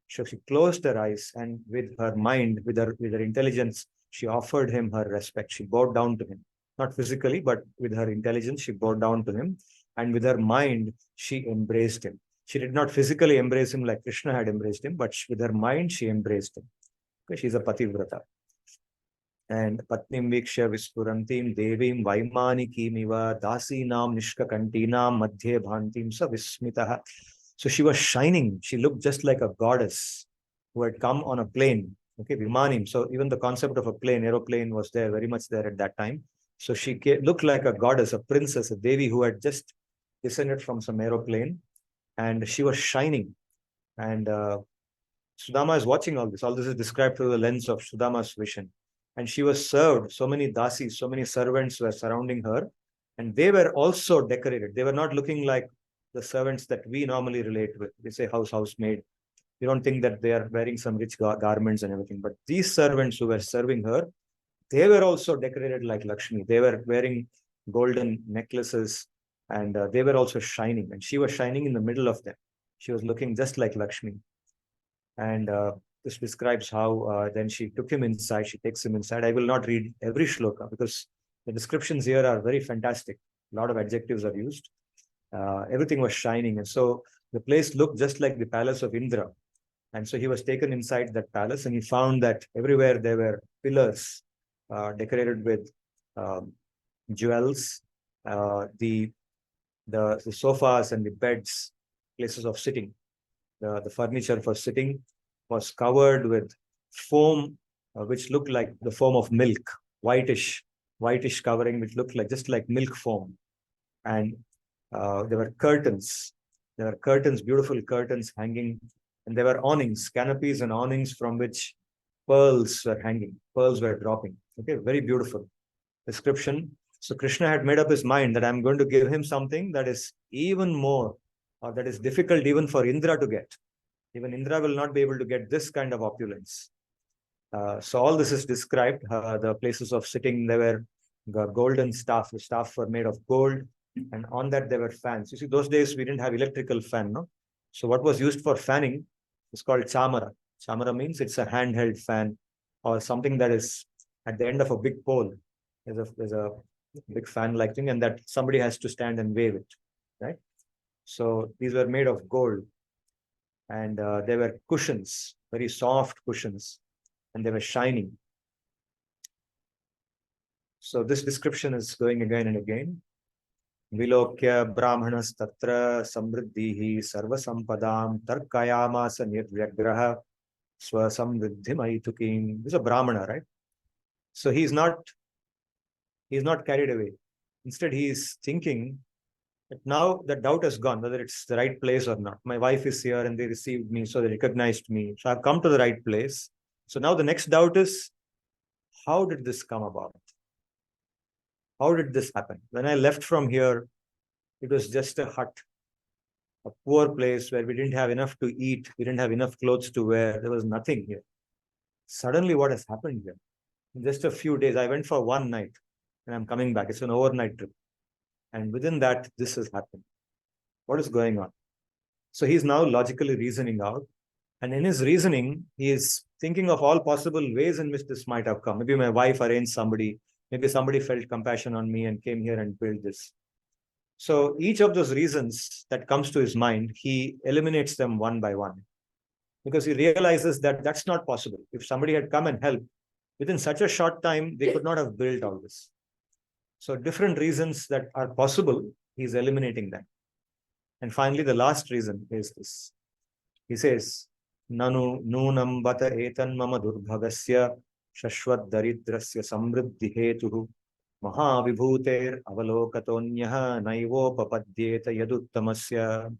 So she closed her eyes and with her mind, with her intelligence, she offered him her respect. She bowed down to him. Not physically, but with her intelligence, she bowed down to him. And with her mind, she embraced him. She did not physically embrace him like Krishna had embraced him, but with her mind, she embraced him. Okay, she's a pativrata. And Patnim Viksha Vispurantim Devim Vaimanikim Dasinam Nishkakantinam Madhye Bhantim Sa Vismitaha. So she was shining. She looked just like a goddess who had come on a plane. Okay, Vimanim. So even the concept of a plane, aeroplane was there, very much there at that time. So she looked like a goddess, a princess, a devi who had just descended from some aeroplane. And she was shining. And Sudama is watching all this. All this is described through the lens of Sudama's vision. And she was served. So many dasis, so many servants were surrounding her. And they were also decorated. They were not looking like the servants that we normally relate with. We say housemaid. We don't think that they are wearing some rich garments and everything. But these servants who were serving her, they were also decorated like Lakshmi. They were wearing golden necklaces and they were also shining. And she was shining in the middle of them. She was looking just like Lakshmi. And this describes how then she took him inside. She takes him inside. I will not read every shloka because the descriptions here are very fantastic. A lot of adjectives are used. Everything was shining. And so the place looked just like the palace of Indra. And so he was taken inside that palace and he found that everywhere there were pillars decorated with jewels, the sofas and the beds, places of sitting. The furniture for sitting was covered with foam, which looked like the foam of milk, whitish covering, which looked like just like milk foam. And there were curtains. There were curtains, beautiful curtains hanging, and there were awnings, canopies and awnings from which pearls were hanging, pearls were dropping. Okay, very beautiful description. So Krishna had made up his mind that I'm going to give him something that is even more, or that is difficult even for Indra to get. Even Indra will not be able to get this kind of opulence. So all this is described. The places of sitting, there were the golden staff. The staff were made of gold, and on that there were fans. You see, those days we didn't have electrical fan, no? So what was used for fanning is called chamara. Chamara means it's a handheld fan, or something that is at the end of a big pole. There's a big fan-like thing, and that somebody has to stand and wave it, right? So these were made of gold, and there were cushions, very soft cushions, and they were shining. So this description is going again and again. Vilokya brahmanas tatra samriddhihi sarva sampadam tarkayamasa nirvyagraha swa samriddhim aitukim. This is a brahmana, right? So he's not carried away. Instead, he is thinking that now the doubt has gone, whether it's the right place or not. My wife is here and they received me, so they recognized me. So I've come to the right place. So now the next doubt is, how did this come about? How did this happen? When I left from here, it was just a hut, a poor place where we didn't have enough to eat. We didn't have enough clothes to wear. There was nothing here. Suddenly, what has happened here? In just a few days, I went for one night and I'm coming back. It's an overnight trip. And within that, this has happened. What is going on? So he's now logically reasoning out. And in his reasoning, he is thinking of all possible ways in which this might have come. Maybe my wife arranged somebody. Maybe somebody felt compassion on me and came here and built this. So each of those reasons that comes to his mind, he eliminates them one by one. Because he realizes that that's not possible. If somebody had come and helped, within such a short time, they could not have built all this. So different reasons that are possible, he's eliminating them. And finally, the last reason is this. He says, Nanu nunam bata etan mama durbhagasya shashwat daridrasya samriddhi hetuhu mahavibhuter avalokatonyah naivopapadyeta yaduttamasya.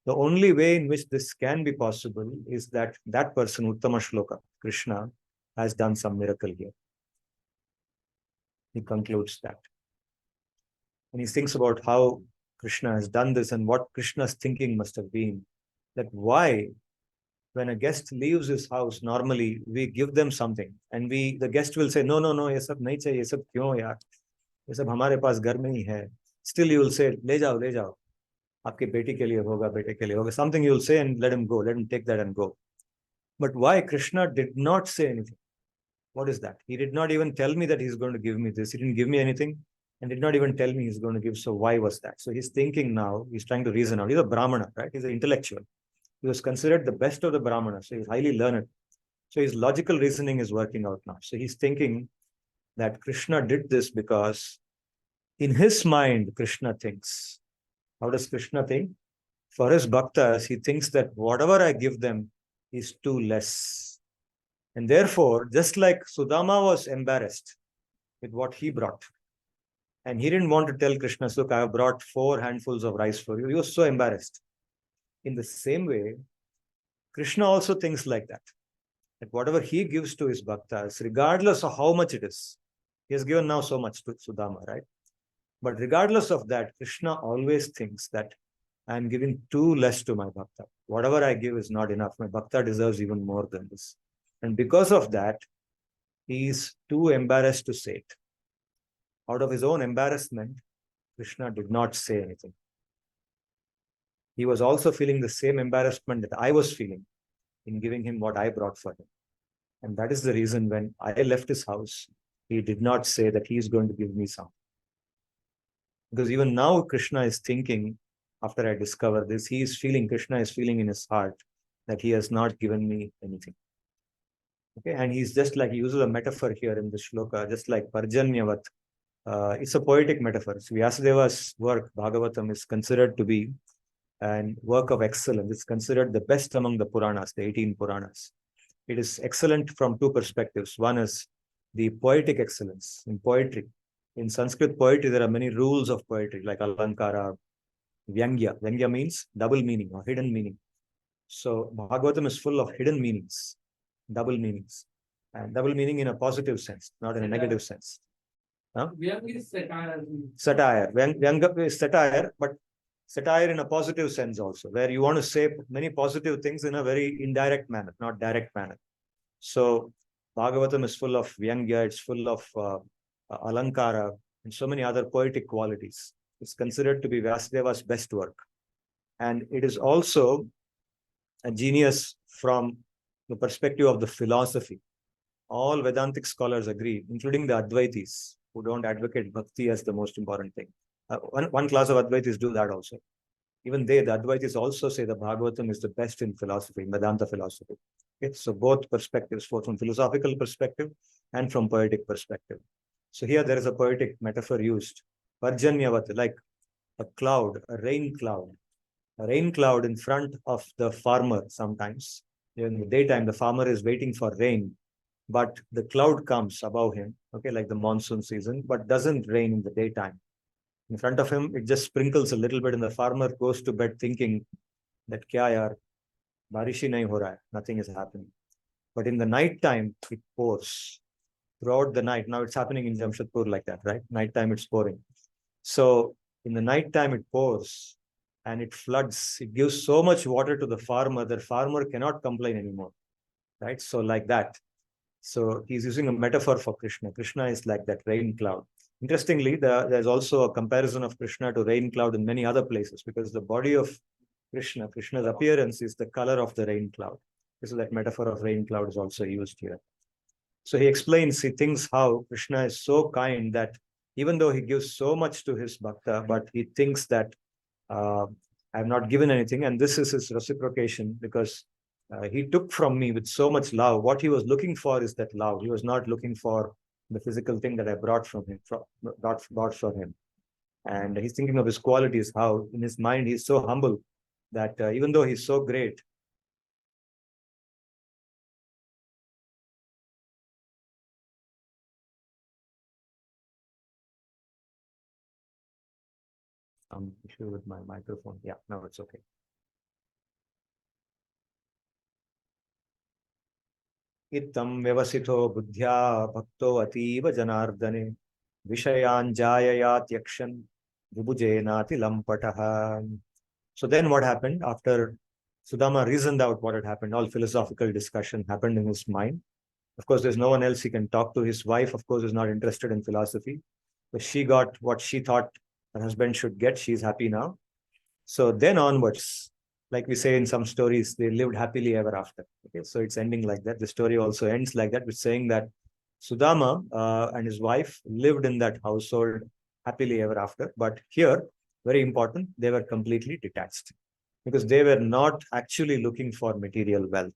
The only way in which this can be possible is that that person, Uttama Shloka, Krishna, has done some miracle here. He concludes that. And he thinks about how Krishna has done this and what Krishna's thinking must have been. That why, when a guest leaves his house, normally we give them something and the guest will say, no, ye sab nahi chahiye, ye sab kyun yaar? Ye sab hamare paas ghar mein hi hai. Still you will say, le jao. Aapki beti ke liye hoga, bete ke liye hoga. Something you will say and let him go, let him take that and go. But why Krishna did not say anything? What is that? He did not even tell me that he's going to give me this. He didn't give me anything and did not even tell me he's going to give. So why was that? So he's thinking now, he's trying to reason out. He's a Brahmana, right? He's an intellectual. He was considered the best of the Brahmanas. So he's highly learned. So his logical reasoning is working out now. So he's thinking that Krishna did this because in his mind, Krishna thinks. How does Krishna think? For his bhaktas, he thinks that whatever I give them is too less. And therefore, just like Sudama was embarrassed with what he brought, and he didn't want to tell Krishna, look, I have brought 4 handfuls of rice for you. He was so embarrassed. In the same way, Krishna also thinks like that. That whatever he gives to his bhaktas, regardless of how much it is, he has given now so much to Sudama, right? But regardless of that, Krishna always thinks that I am giving too less to my bhakta. Whatever I give is not enough. My bhakta deserves even more than this. And because of that, he is too embarrassed to say it. Out of his own embarrassment, Krishna did not say anything. He was also feeling the same embarrassment that I was feeling in giving him what I brought for him. And that is the reason when I left his house, he did not say that he is going to give me something. Because even now, Krishna is thinking, after I discover this, Krishna is feeling in his heart that he has not given me anything. Okay, and he's just like, he uses a metaphor here in the shloka, just like Parjanyavat. It's a poetic metaphor. So Vyasadeva's work, Bhagavatam, is considered to be an work of excellence. It's considered the best among the Puranas, the 18 Puranas. It is excellent from two perspectives. One is the poetic excellence in poetry. In Sanskrit poetry, there are many rules of poetry like alankara, vyangya. Vyangya means double meaning or hidden meaning. So Bhagavatam is full of hidden meanings, double meanings, and double meaning in a positive sense, not in a negative sense. Huh? Vyanga is satire. Satire. Vyanga is satire, but satire in a positive sense also, where you want to say many positive things in a very indirect manner, not direct manner. So Bhagavatam is full of vyangya, it's full of alankara, and so many other poetic qualities. It's considered to be Vyasadeva's best work. And it is also a genius from the perspective of the philosophy. All Vedantic scholars agree, including the Advaitis, who don't advocate bhakti as the most important thing. One class of Advaitis do that also. Even they, the Advaitis, also say the Bhagavatam is the best in philosophy, in Vedanta philosophy. Okay? So both perspectives, both from philosophical perspective and from poetic perspective. So here there is a poetic metaphor used. Parjanyavat, like a cloud, a rain cloud. A rain cloud in front of the farmer sometimes. In the daytime, the farmer is waiting for rain, but the cloud comes above him, okay, like the monsoon season, but doesn't rain in the daytime. In front of him, it just sprinkles a little bit, and the farmer goes to bed thinking that kya yaar, barish hi nahi ho raha hai, nothing is happening. But in the night time, it pours throughout the night. Now it's happening in Jamshedpur like that, right? Nighttime it's pouring. So in the night time it pours and it floods. It gives so much water to the farmer that farmer cannot complain anymore, right? So like that. So he's using a metaphor for Krishna. Krishna is like that rain cloud. Interestingly, there's also a comparison of Krishna to rain cloud in many other places, because the body of Krishna, Krishna's appearance is the color of the rain cloud. So that metaphor of rain cloud is also used here. So he explains, he thinks how Krishna is so kind that even though he gives so much to his bhakta, but he thinks that I have not given anything, and this is his reciprocation, because he took from me with so much love. What he was looking for is that love. He was not looking for the physical thing that I brought from him, brought for him. And he's thinking of his qualities, how in his mind he's so humble that even though he's so great, issue with my microphone. Yeah, now it's okay. Ittam vyavasito buddhya bhakto ativa janardane vishayan jayayat yakshan vibhujenati lampataha. So then what happened after Sudama reasoned out what had happened? All philosophical discussion happened in his mind. Of course, there's no one else he can talk to. His wife, of course, is not interested in philosophy. But she got what she thought her husband should get. She's happy now. So then onwards, like we say in some stories, they lived happily ever after. Okay, so it's ending like that. The story also ends like that, with saying that Sudama and his wife lived in that household happily ever after. But here, very important, they were completely detached, because they were not actually looking for material wealth.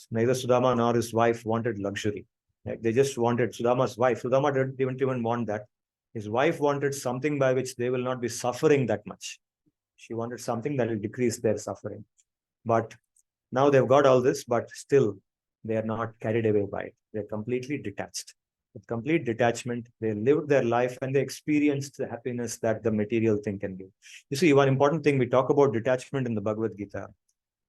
Neither Sudama nor his wife wanted luxury. Like, they just wanted Sudama's wife. Sudama didn't even want that. His wife wanted something by which they will not be suffering that much. She wanted something that will decrease their suffering. But now they've got all this, but still they are not carried away by it. They're completely detached. With complete detachment, they lived their life and they experienced the happiness that the material thing can give. You see, one important thing, we talk about detachment in the Bhagavad-Gita.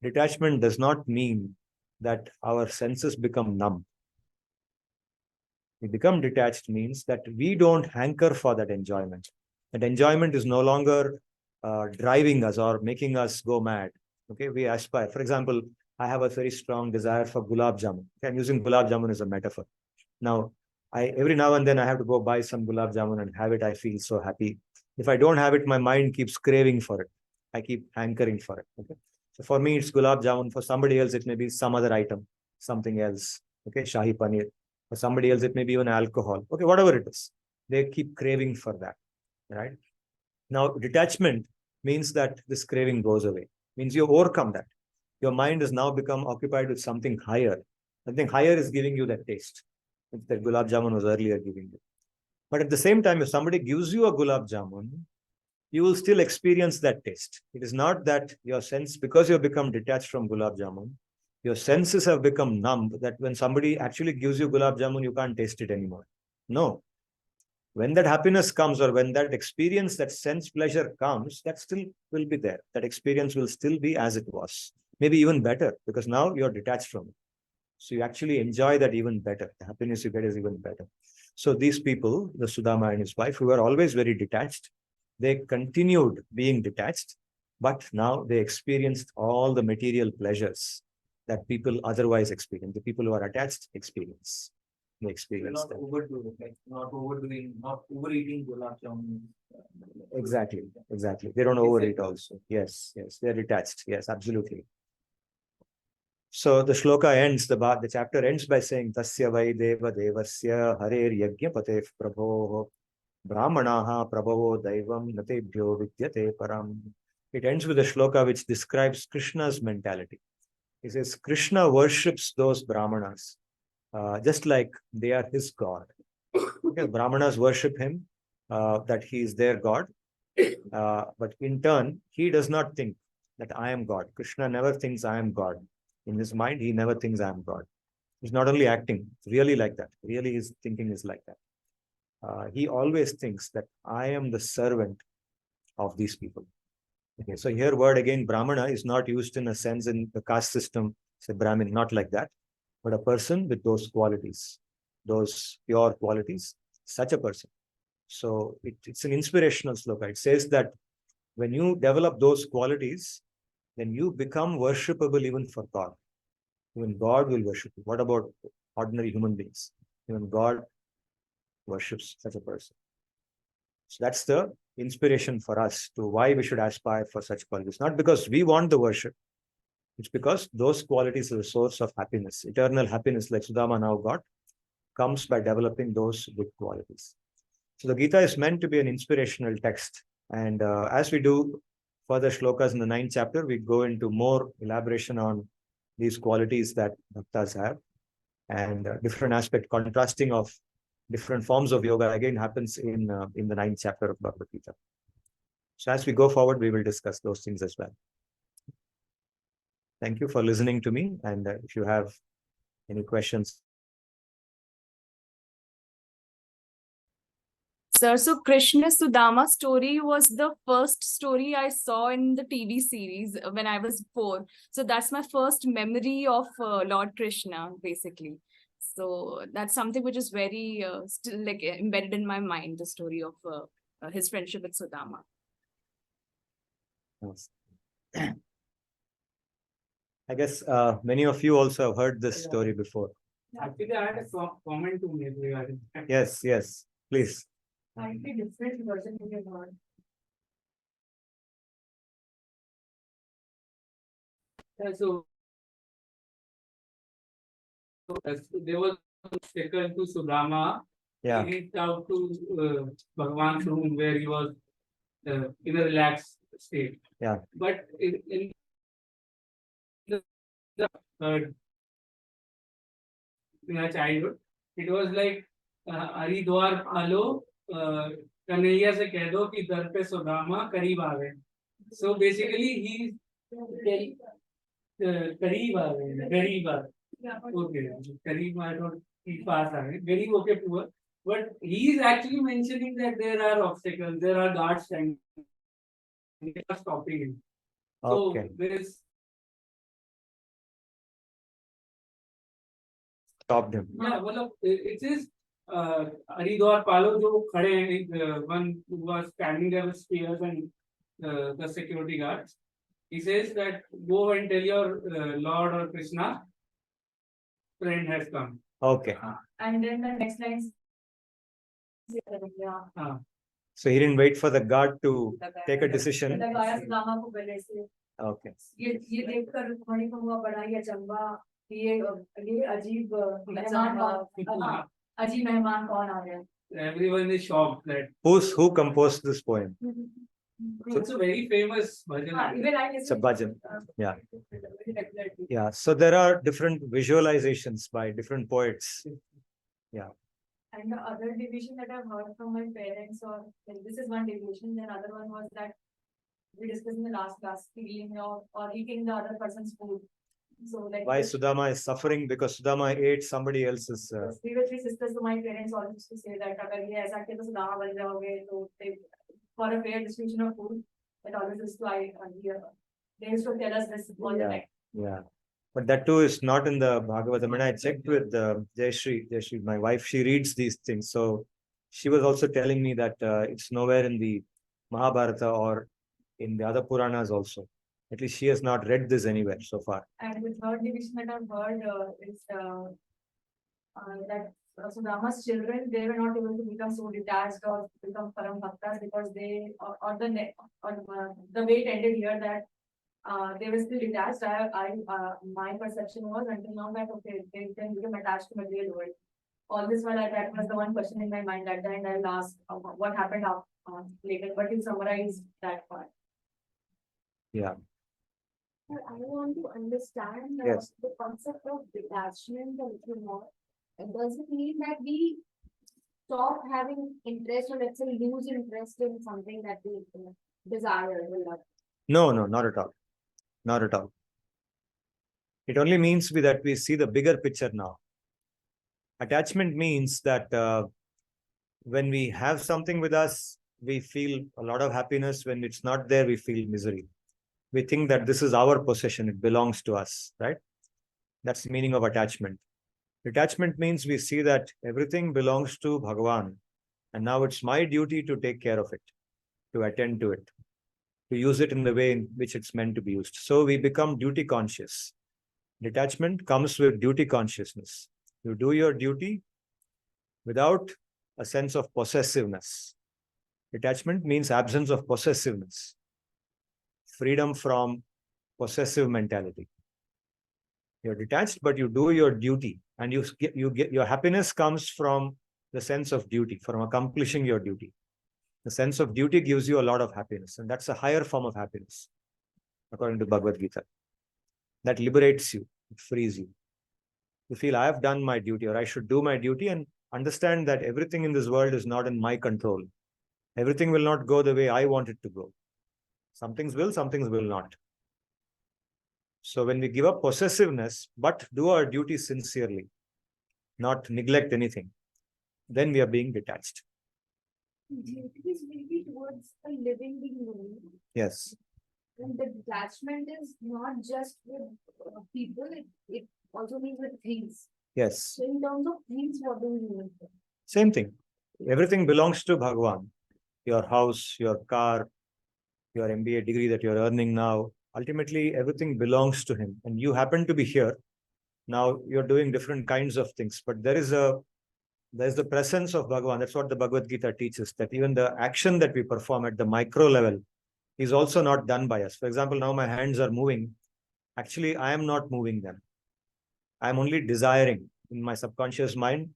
Detachment does not mean that our senses become numb. We become detached means that we don't hanker for that enjoyment. That enjoyment is no longer driving us or making us go mad. Okay, we aspire. For example, I have a very strong desire for gulab jamun. Okay, I'm using gulab jamun as a metaphor. Now, every now and then I have to go buy some gulab jamun and have it. I feel so happy. If I don't have it, my mind keeps craving for it. I keep hankering for it. Okay, so for me, it's gulab jamun. For somebody else, it may be some other item, something else. Okay, shahi paneer. For somebody else, it may be even alcohol. Okay, whatever it is, they keep craving for that. Right now, detachment means that this craving goes away. Means you overcome that. Your mind has now become occupied with something higher. Something higher is giving you that taste that gulab jamun was earlier giving you. But at the same time, if somebody gives you a gulab jamun, you will still experience that taste. It is not that your sense, because you have become detached from gulab jamun, your senses have become numb, that when somebody actually gives you gulab jamun, you can't taste it anymore. No. When that happiness comes, or when that experience, that sense pleasure comes, that still will be there. That experience will still be as it was. Maybe even better, because now you're detached from it. So you actually enjoy that even better. The happiness you get is even better. So these people, the Sudama and his wife, who were always very detached, they continued being detached, but now they experienced all the material pleasures that people otherwise experience. The people who are attached experience. They experience not that. overdoing, like not overdoing, not overeating gulab jamun. Exactly, exactly. They don't overeat also. Yes, yes. They're detached. Yes, absolutely. So the shloka ends, the chapter ends by saying, Tasya vai deva devasya harer yajna patev prabho brahmanaha prabhavo daivam natebhyo vidyate param. It ends with a shloka which describes Krishna's mentality. He says, Krishna worships those brahmanas, just like they are his God. Okay, brahmanas worship him, that he is their God. But in turn, he does not think that I am God. Krishna never thinks I am God. In his mind, he never thinks I am God. He's not only acting, really like that. Really, his thinking is like that. He always thinks that I am the servant of these people. Okay, so here word again, Brahmana is not used in a sense in the caste system, say Brahmin, not like that, but a person with those qualities, those pure qualities, such a person. So it's an inspirational sloka. It says that when you develop those qualities, then you become worshipable even for God. Even God will worship you. What about ordinary human beings? Even God worships such a person. So that's the inspiration for us to why we should aspire for such qualities. Not because we want the worship, it's because those qualities are the source of happiness. Eternal happiness, like Sudama now got, comes by developing those good qualities. So the Gita is meant to be an inspirational text. And as we do further shlokas in the 9th chapter, we go into more elaboration on these qualities that bhaktas have, and different aspect, contrasting of different forms of yoga again happens in the 9th chapter of Bhagavad-Gita. So as we go forward, we will discuss those things as well. Thank you for listening to me. And if you have any questions. Sir, so Krishna Sudama story was the first story I saw in the TV series when I was 4. So that's my first memory of Lord Krishna, basically. So that's something which is very still like embedded in my mind, the story of his friendship with Sudama. Yes. I guess many of you also have heard this story before. Actually, I had a comment to make regarding that. Yes, yes, please. Slightly different version in your mind. So there was taken to Sudama. Yeah. He reached out to Bhagavan's room where he was in a relaxed state. Yeah. But in my childhood, it was like Haridwar आलो कन्हैया से कह दो कि दर पे सुदामा करीब आ गए. So basically he करीब आ गए, करीब आ गए. Okay, करीब I don't he पास आ गए, करीब okay poor. But he is actually mentioning that there are obstacles, there are guards standing, they are stopping him. Okay. So there is Stopped him. Yeah, well, it is Haridwar Palo jo khade hain, one who was standing there with spears and the security guards. He says that go and tell your Lord or Krishna friend has come. Okay. And then the next line. So he didn't wait for the guard to take a decision. Okay. ये देखकर रुक्मिणी को हुआ बड़ा ही अचंभा कि ये अजीब मेहमान कौन आ गया. Everyone is shocked that Who composed this poem? it's a very famous bhajan. It's a bhajan. Yeah. Yeah. So there are different visualizations by different poets. Yeah. And the other deviation that I've heard from my parents, or like, this is one deviation, then other one was that we discussed in the last class, stealing or eating the other person's food. So like why Sudama is suffering? Because Sudama ate somebody else's. We were three sisters, so my parents always used to say that अगर ये ऐसा किया तो Sudama बन जाओगे, तो for a fair distribution of food, that always used to hear. They used to tell us this all the time. Yeah. But that too is not in the Bhagavad. I mean, I checked with Jayashree, my wife, she reads these things. So she was also telling me that it's nowhere in the Mahabharata or in the other Puranas also. At least she has not read this anywhere so far. And the third division that I've heard is that Sudama's children, they were not able to become so detached or become param bhaktas because they, the way it ended here that they were still detached. My perception was until now that okay, they can become attached to material world. All this while that was the one question in my mind at the end. I'll ask what happened later, but you summarize that part. Yeah. I want to understand Yes. the concept of detachment a little more. Does it mean that we stop having interest, or let's say lose interest in something that we desire or love? No, not at all. Not at all. It only means that we see the bigger picture now. Attachment means that when we have something with us, we feel a lot of happiness. When it's not there, we feel misery. We think that this is our possession, it belongs to us, right? That's the meaning of attachment. Detachment means we see that everything belongs to Bhagavan, and now it's my duty to take care of it, to attend to it, to use it in the way in which it's meant to be used. So we become duty conscious. Detachment comes with duty consciousness. You do your duty without a sense of possessiveness. Detachment means absence of possessiveness. Freedom from possessive mentality. You're detached, but you do your duty, and you get your happiness comes from the sense of duty, from accomplishing your duty. The sense of duty gives you a lot of happiness, and that's a higher form of happiness, according to Bhagavad-gi. That liberates you, it frees you. You feel I have done my duty, or I should do my duty, and understand that everything in this world is not in my control. Everything will not go the way I want it to go. Some things will, some things will not. So when we give up possessiveness, but do our duty sincerely, not neglect anything, then we are being detached. Duties will be towards a living being only. Yes. And the detachment is not just with people, it also means with things. Yes. So in terms of things, what do we mean? Same thing. Everything belongs to Bhagavan. Your house, your car, your MBA degree that you're earning now, ultimately everything belongs to him. And you happen to be here. Now you're doing different kinds of things, but there is the presence of Bhagavan. That's what the Bhagavad-gita teaches, that even the action that we perform at the micro level is also not done by us. For example, now my hands are moving. Actually, I am not moving them. I'm only desiring in my subconscious mind.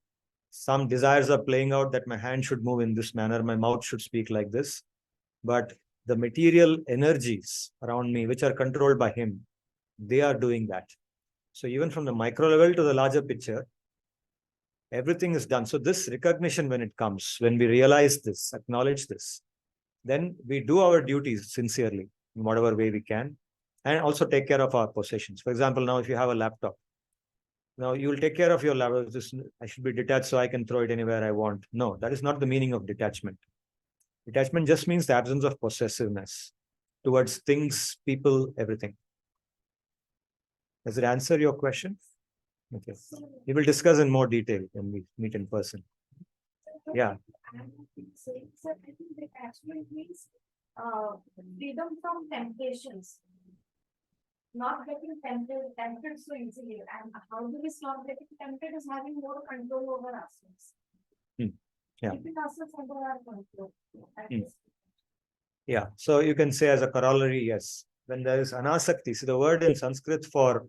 Some desires are playing out that my hand should move in this manner, my mouth should speak like this. But the material energies around me, which are controlled by him, they are doing that. So even from the micro level to the larger picture, everything is done. So this recognition, when it comes, when we realize this, acknowledge this, then we do our duties sincerely in whatever way we can, and also take care of our possessions. For example, now if you have a laptop, now you will take care of your laptop. I should be detached so I can throw it anywhere I want. No, that is not the meaning of detachment. Detachment just means the absence of possessiveness towards things, people, everything. Does it answer your question? Okay. We will discuss in more detail when we meet in person. Yeah. So I think detachment means freedom from temptations. Not getting tempted so easily. And how do we stop getting tempted is having more control over ourselves. Yeah. Keeping ourselves under our control. Yeah. So you can say as a corollary, yes. When there is anasakti, see the word in Sanskrit for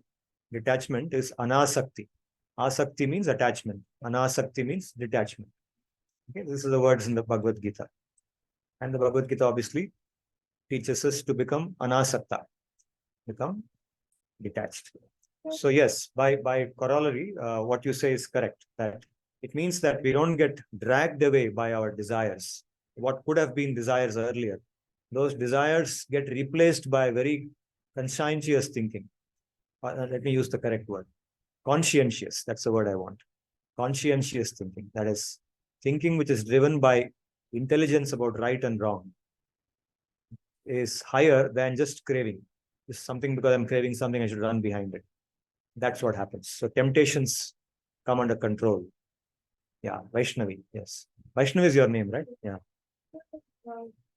detachment is anasakti. Asakti means attachment. Anasakti means detachment. Okay, this is the words in the Bhagavad-gita. And the Bhagavad-gita obviously teaches us to become anasakta, become detached. So yes, by corollary, what you say is correct, that It means that we don't get dragged away by our desires. What could have been desires earlier, those desires get replaced by very conscientious thinking. Let me use the correct word. Conscientious, that's the word I want. Conscientious thinking, that is thinking which is driven by intelligence about right and wrong, is higher than just craving. It's something because I'm craving something, I should run behind it. That's what happens. So temptations come under control. Yeah, Vaishnavi, yes. Vaishnavi is your name, right? Yeah.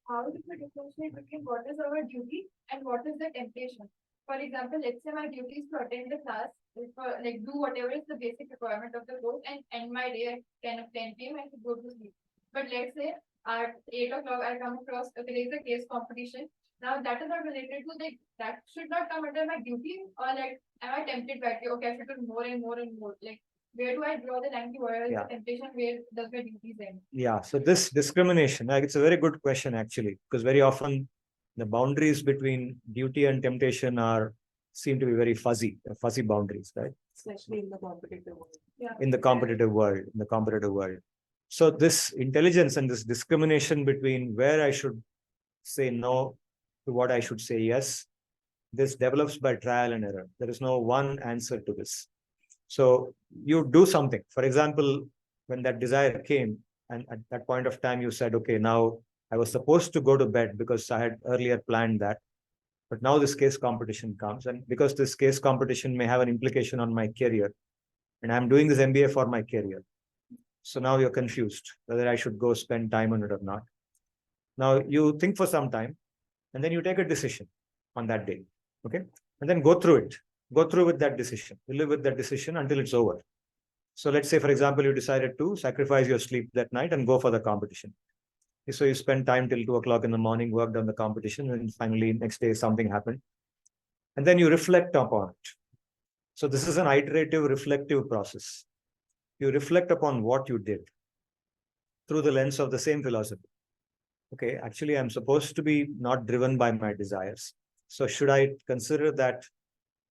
How do we differentiate between what is our duty and what is the temptation? For example, let's say my duty is to attend the class, like do whatever is the basic requirement of the course and end my day at 10 p.m. and to go to sleep. But let's say at 8 o'clock I come across there is a case competition. Now that is not related to that should not come under my duty, or like am I tempted by it? Okay, I should do more and more and more. Like where do I draw the line? Where is the temptation? Where does my duty end? Yeah, so this discrimination, it's a very good question actually, because very often the boundaries between duty and temptation seem to be very fuzzy boundaries, right? Especially in the competitive world. Yeah. In the competitive world. So this intelligence and this discrimination between where I should say no to what I should say yes, this develops by trial and error. There is no one answer to this. So you do something. For example, when that desire came, and at that point of time you said, okay, now I was supposed to go to bed because I had earlier planned that. But now this case competition comes, and because this case competition may have an implication on my career, and I'm doing this MBA for my career. So now you're confused whether I should go spend time on it or not. Now you think for some time, and then you take a decision on that day, okay? And then go through with that decision. You live with that decision until it's over. So let's say, for example, you decided to sacrifice your sleep that night and go for the competition. So you spend time till 2 o'clock in the morning, worked on the competition, and finally next day something happened. And then you reflect upon it. So this is an iterative, reflective process. You reflect upon what you did through the lens of the same philosophy. Okay, actually, I'm supposed to be not driven by my desires. So should I consider that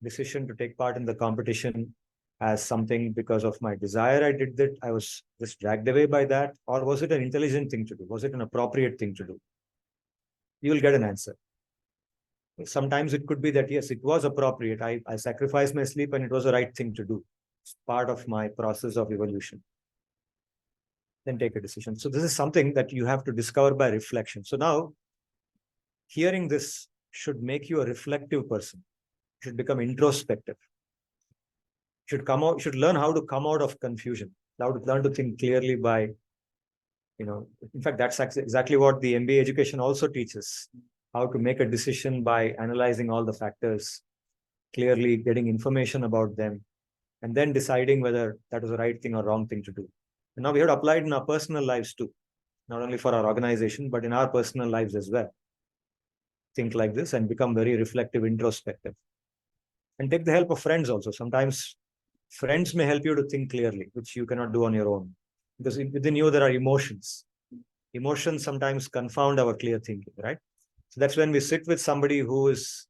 decision to take part in the competition as something because of my desire I did that, I was just dragged away by that? Or was it an intelligent thing to do? Was it an appropriate thing to do? You will get an answer. Sometimes it could be that, yes, it was appropriate. I sacrificed my sleep and it was the right thing to do. It's part of my process of evolution. Then take a decision. So this is something that you have to discover by reflection. So now, hearing this should make you a reflective person. You should become introspective. You should learn how to come out of confusion. Learn to think clearly by, in fact, that's exactly what the MBA education also teaches. How to make a decision by analyzing all the factors, clearly getting information about them, and then deciding whether that was the right thing or wrong thing to do. And now we have to apply it in our personal lives too, not only for our organization, but in our personal lives as well. Think like this and become very reflective, introspective. And take the help of friends also. Sometimes friends may help you to think clearly, which you cannot do on your own. Because within you, there are emotions. Emotions sometimes confound our clear thinking, right? So that's when we sit with somebody who is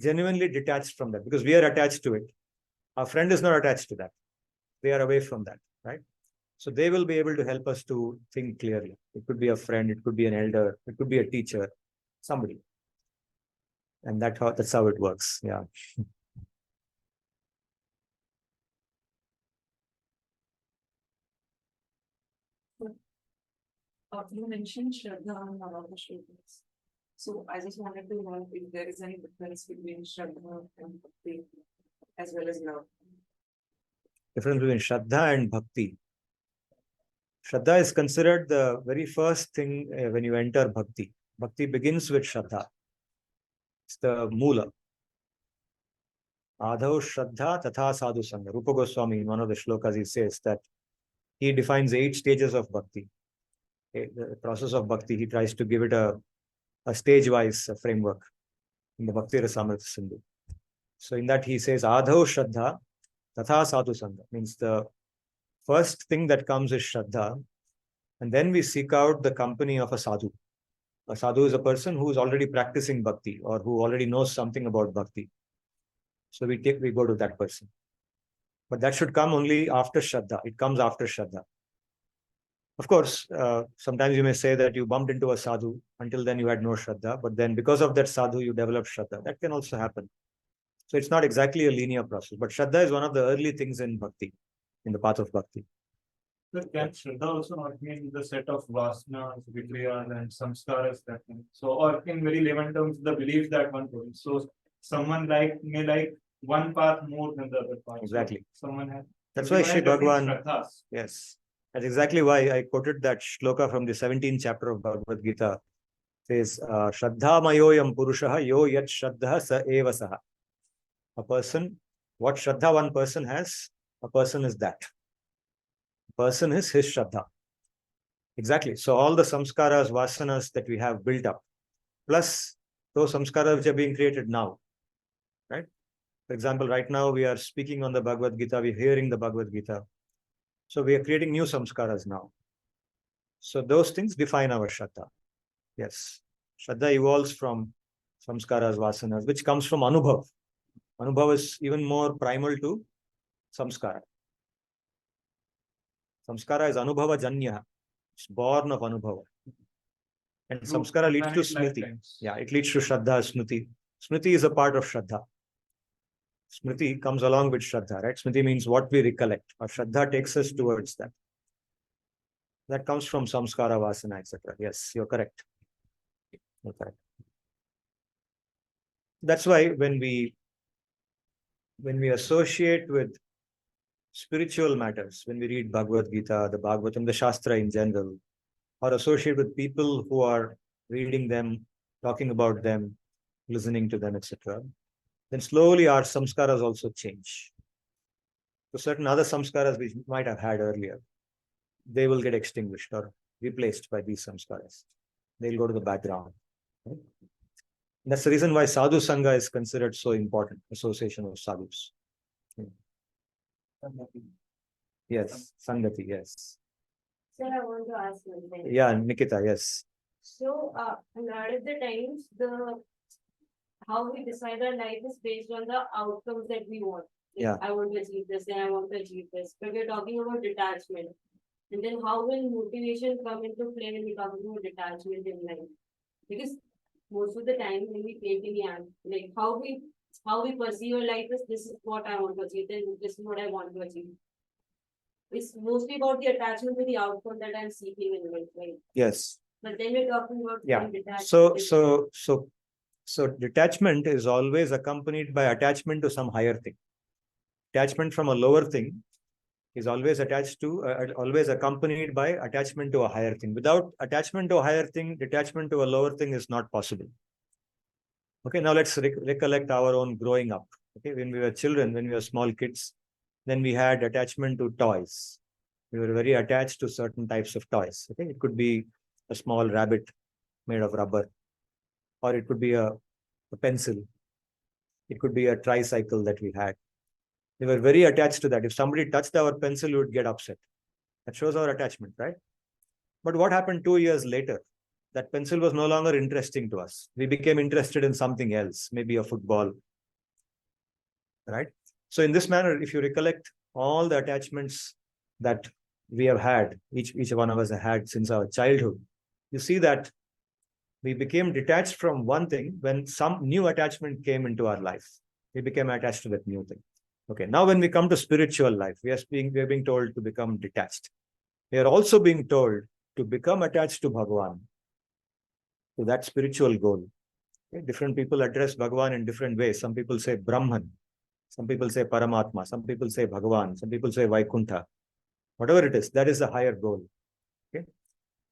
genuinely detached from that, because we are attached to it. Our friend is not attached to that. They are away from that, right? So they will be able to help us to think clearly. It could be a friend, it could be an elder, it could be a teacher, somebody. And that's how it works. Yeah. You mentioned Shraddha and Raka statements. So I just wanted to know if there is any difference between Shraddha and Bhakti as well as love. Difference between Shraddha and Bhakti. Shraddha is considered the very first thing when you enter Bhakti. Bhakti begins with Shraddha. It's the Mula. Adhav Shraddha Tatha Sadhu Sangha. Rupa Goswami, in one of the shlokas, he says that he defines 8 stages of Bhakti. The process of Bhakti, he tries to give it a stage-wise framework in the Bhakti Rasamrita Sindhu. So in that he says, Adhav Shraddha Tatha Sadhu Sangha. Means the first thing that comes is Shraddha. And then we seek out the company of a sadhu. A sadhu is a person who is already practicing Bhakti or who already knows something about Bhakti. So we go to that person. But that should come only after Shraddha. It comes after Shraddha. Of course, sometimes you may say that you bumped into a sadhu. Until then, you had no Shraddha. But then because of that sadhu, you developed Shraddha. That can also happen. So it's not exactly a linear process. But Shraddha is one of the early things in bhakti, in the path of bhakti. So can Shraddha also not mean the set of vasanas, vikriyas, and samskaras that one? So, or in very layman terms, the beliefs that one holds. So, someone may like one path more than the other path. Exactly. So someone has. That's why Shri Bhagavan. Shraddhas. Yes. That's exactly why I quoted that shloka from the 17th chapter of Bhagavad-Gita. Says, Shraddha mayoyam purushaha yo yat shraddha sa eva saha. A person, what Shraddha one person has, a person is that. A person is his Shraddha. Exactly. So all the samskaras, vasanas that we have built up, plus those samskaras which are being created now, right? For example, right now we are speaking on the Bhagavad Gita, we're hearing the Bhagavad Gita. So we are creating new samskaras now. So those things define our Shraddha. Yes. Shraddha evolves from samskaras, vasanas, which comes from anubhav. Anubhav is even more primal to samskara. Samskara is anubhava janya. It's born of anubhava. And samskara leads to smriti. Yeah, it leads to Shraddha, Smriti. Smriti is a part of Shraddha. Smriti comes along with Shraddha, right? Smriti means what we recollect. Or Shraddha takes us towards that. That comes from samskara, vasana, etc. Yes, you're correct. You're correct. That's why when we associate with spiritual matters, when we read Bhagavad-Gita, the Bhagavatam, the Shastra in general, or associate with people who are reading them, talking about them, listening to them, etc., then slowly our samskaras also change. So certain other samskaras we might have had earlier, they will get extinguished or replaced by these samskaras. They'll go to the background. Right? That's the reason why sadhu sangha is considered so important, association of sadhus. Yes, sangati, yes. Sir, I want to ask one thing. Yeah, Nikita, yes. So, a lot of the times, how we decide our life is based on the outcomes that we want. Like, Yeah. I want to achieve this, and I want to achieve this. But we're talking about detachment. And then how will motivation come into play when we talk about detachment in life? Because most of the time when we take in the end, like how we perceive our life is this is what I want to achieve, then this is what I want to achieve. It's mostly about the attachment to the outcome that I'm seeking in life, right? Yes. But then we're talking about Yeah. being detached. So detachment is always accompanied by attachment to some higher thing. Attachment from a lower thing is always always accompanied by attachment to a higher thing. Without attachment to a higher thing, detachment to a lower thing is not possible. Okay, now let's recollect our own growing up. Okay, when we were children, when we were small kids, then we had attachment to toys. We were very attached to certain types of toys. Okay, it could be a small rabbit made of rubber, or it could be a pencil. It could be a tricycle that we had. We were very attached to that. If somebody touched our pencil, we would get upset. That shows our attachment, right? But what happened 2 years later? That pencil was no longer interesting to us. We became interested in something else, maybe a football, right? So in this manner, if you recollect all the attachments that we have had, each one of us had since our childhood, you see that we became detached from one thing when some new attachment came into our life. We became attached to that new thing. Okay, now when we come to spiritual life, we are being told to become detached. We are also being told to become attached to Bhagavan, to that spiritual goal. Okay? Different people address Bhagavan in different ways. Some people say Brahman, some people say Paramatma, some people say Bhagavan, some people say Vaikuntha. Whatever it is, that is the higher goal. Okay?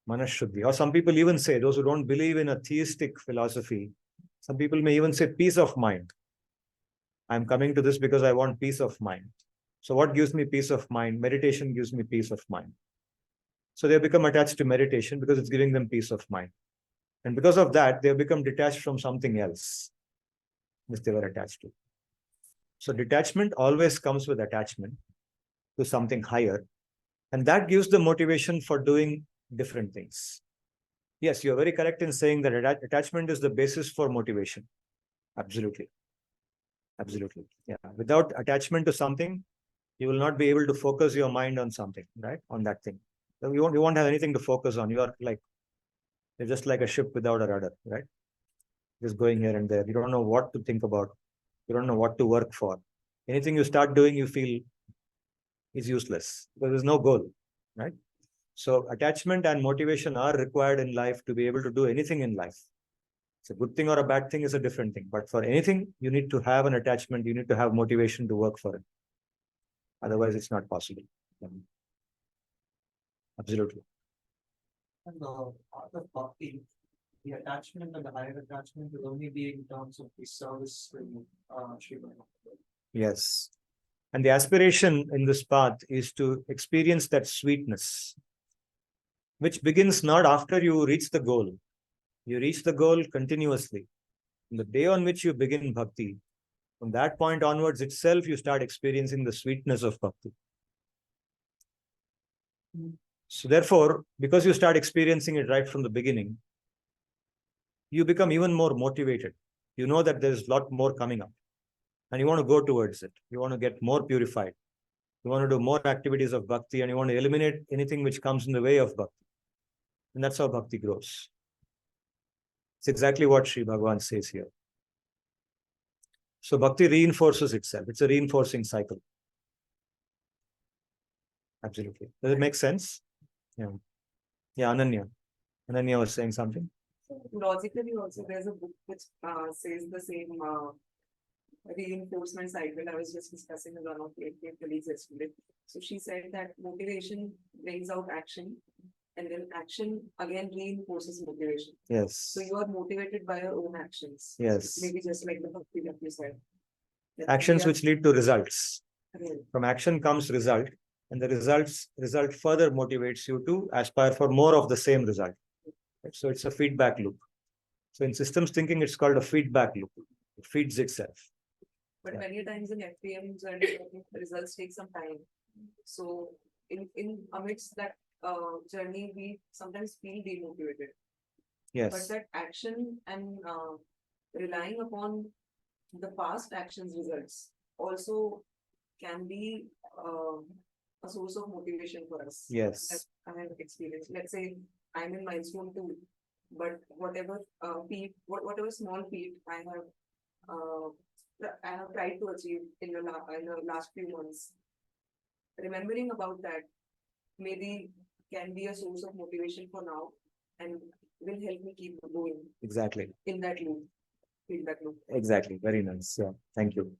Manashuddhi. Or some people even say, those who don't believe in a theistic philosophy, some people may even say peace of mind. I'm coming to this because I want peace of mind. So what gives me peace of mind? Meditation gives me peace of mind. So they become attached to meditation because it's giving them peace of mind. And because of that, they have become detached from something else which they were attached to. So detachment always comes with attachment to something higher. And that gives the motivation for doing different things. Yes, you're very correct in saying that attachment is the basis for motivation. Absolutely. Absolutely. Yeah. Without attachment to something, you will not be able to focus your mind on something, right? On that thing. So you won't have anything to focus on. You're just like a ship without a rudder, right? Just going here and there. You don't know what to think about. You don't know what to work for. Anything you start doing, you feel is useless because there's no goal, right? So attachment and motivation are required in life to be able to do anything in life. It's a good thing or a bad thing is a different thing. But for anything, you need to have an attachment. You need to have motivation to work for it. Otherwise, it's not possible. Absolutely. And the art of bhakti, the attachment and the higher attachment will only be in terms of the service to Sri Bhagavatam. Yes. And the aspiration in this path is to experience that sweetness, which begins not after you reach the goal. You reach the goal continuously. On the day on which you begin bhakti, from that point onwards itself, you start experiencing the sweetness of bhakti. So therefore, because you start experiencing it right from the beginning, you become even more motivated. You know that there's a lot more coming up. And you want to go towards it. You want to get more purified. You want to do more activities of bhakti, and you want to eliminate anything which comes in the way of bhakti. And that's how bhakti grows. It's exactly what Sri Bhagavan says here. So bhakti reinforces itself. It's a reinforcing cycle. Absolutely. Does it make sense? Yeah. Yeah, Ananya. Ananya was saying something. Logically, also, there's a book which says the same reinforcement cycle. I was just discussing with one of my colleagues yesterday. So she said that motivation brings out action, and then action again reinforces motivation. Yes. So you are motivated by your own actions. Yes. Maybe just like the bhakti that you said. Actions which lead to results. Right. From action comes result, and the result further motivates you to aspire for more of the same result. Right? So it's a feedback loop. So in systems thinking, it's called a feedback loop. It feeds itself. But Yeah. many times in FPM journey, the results take some time. So in amidst that journey, we sometimes feel demotivated. But Yes. that action and relying upon the past actions results also can be a source of motivation for us. Yes. That I have experienced. Let's say I'm in milestone 2, but whatever whatever small feat I have tried to achieve in the last few months, remembering about that maybe can be a source of motivation for now and will help me keep going Exactly. in that loop, feedback loop. Exactly. Very nice. Yeah. Thank you.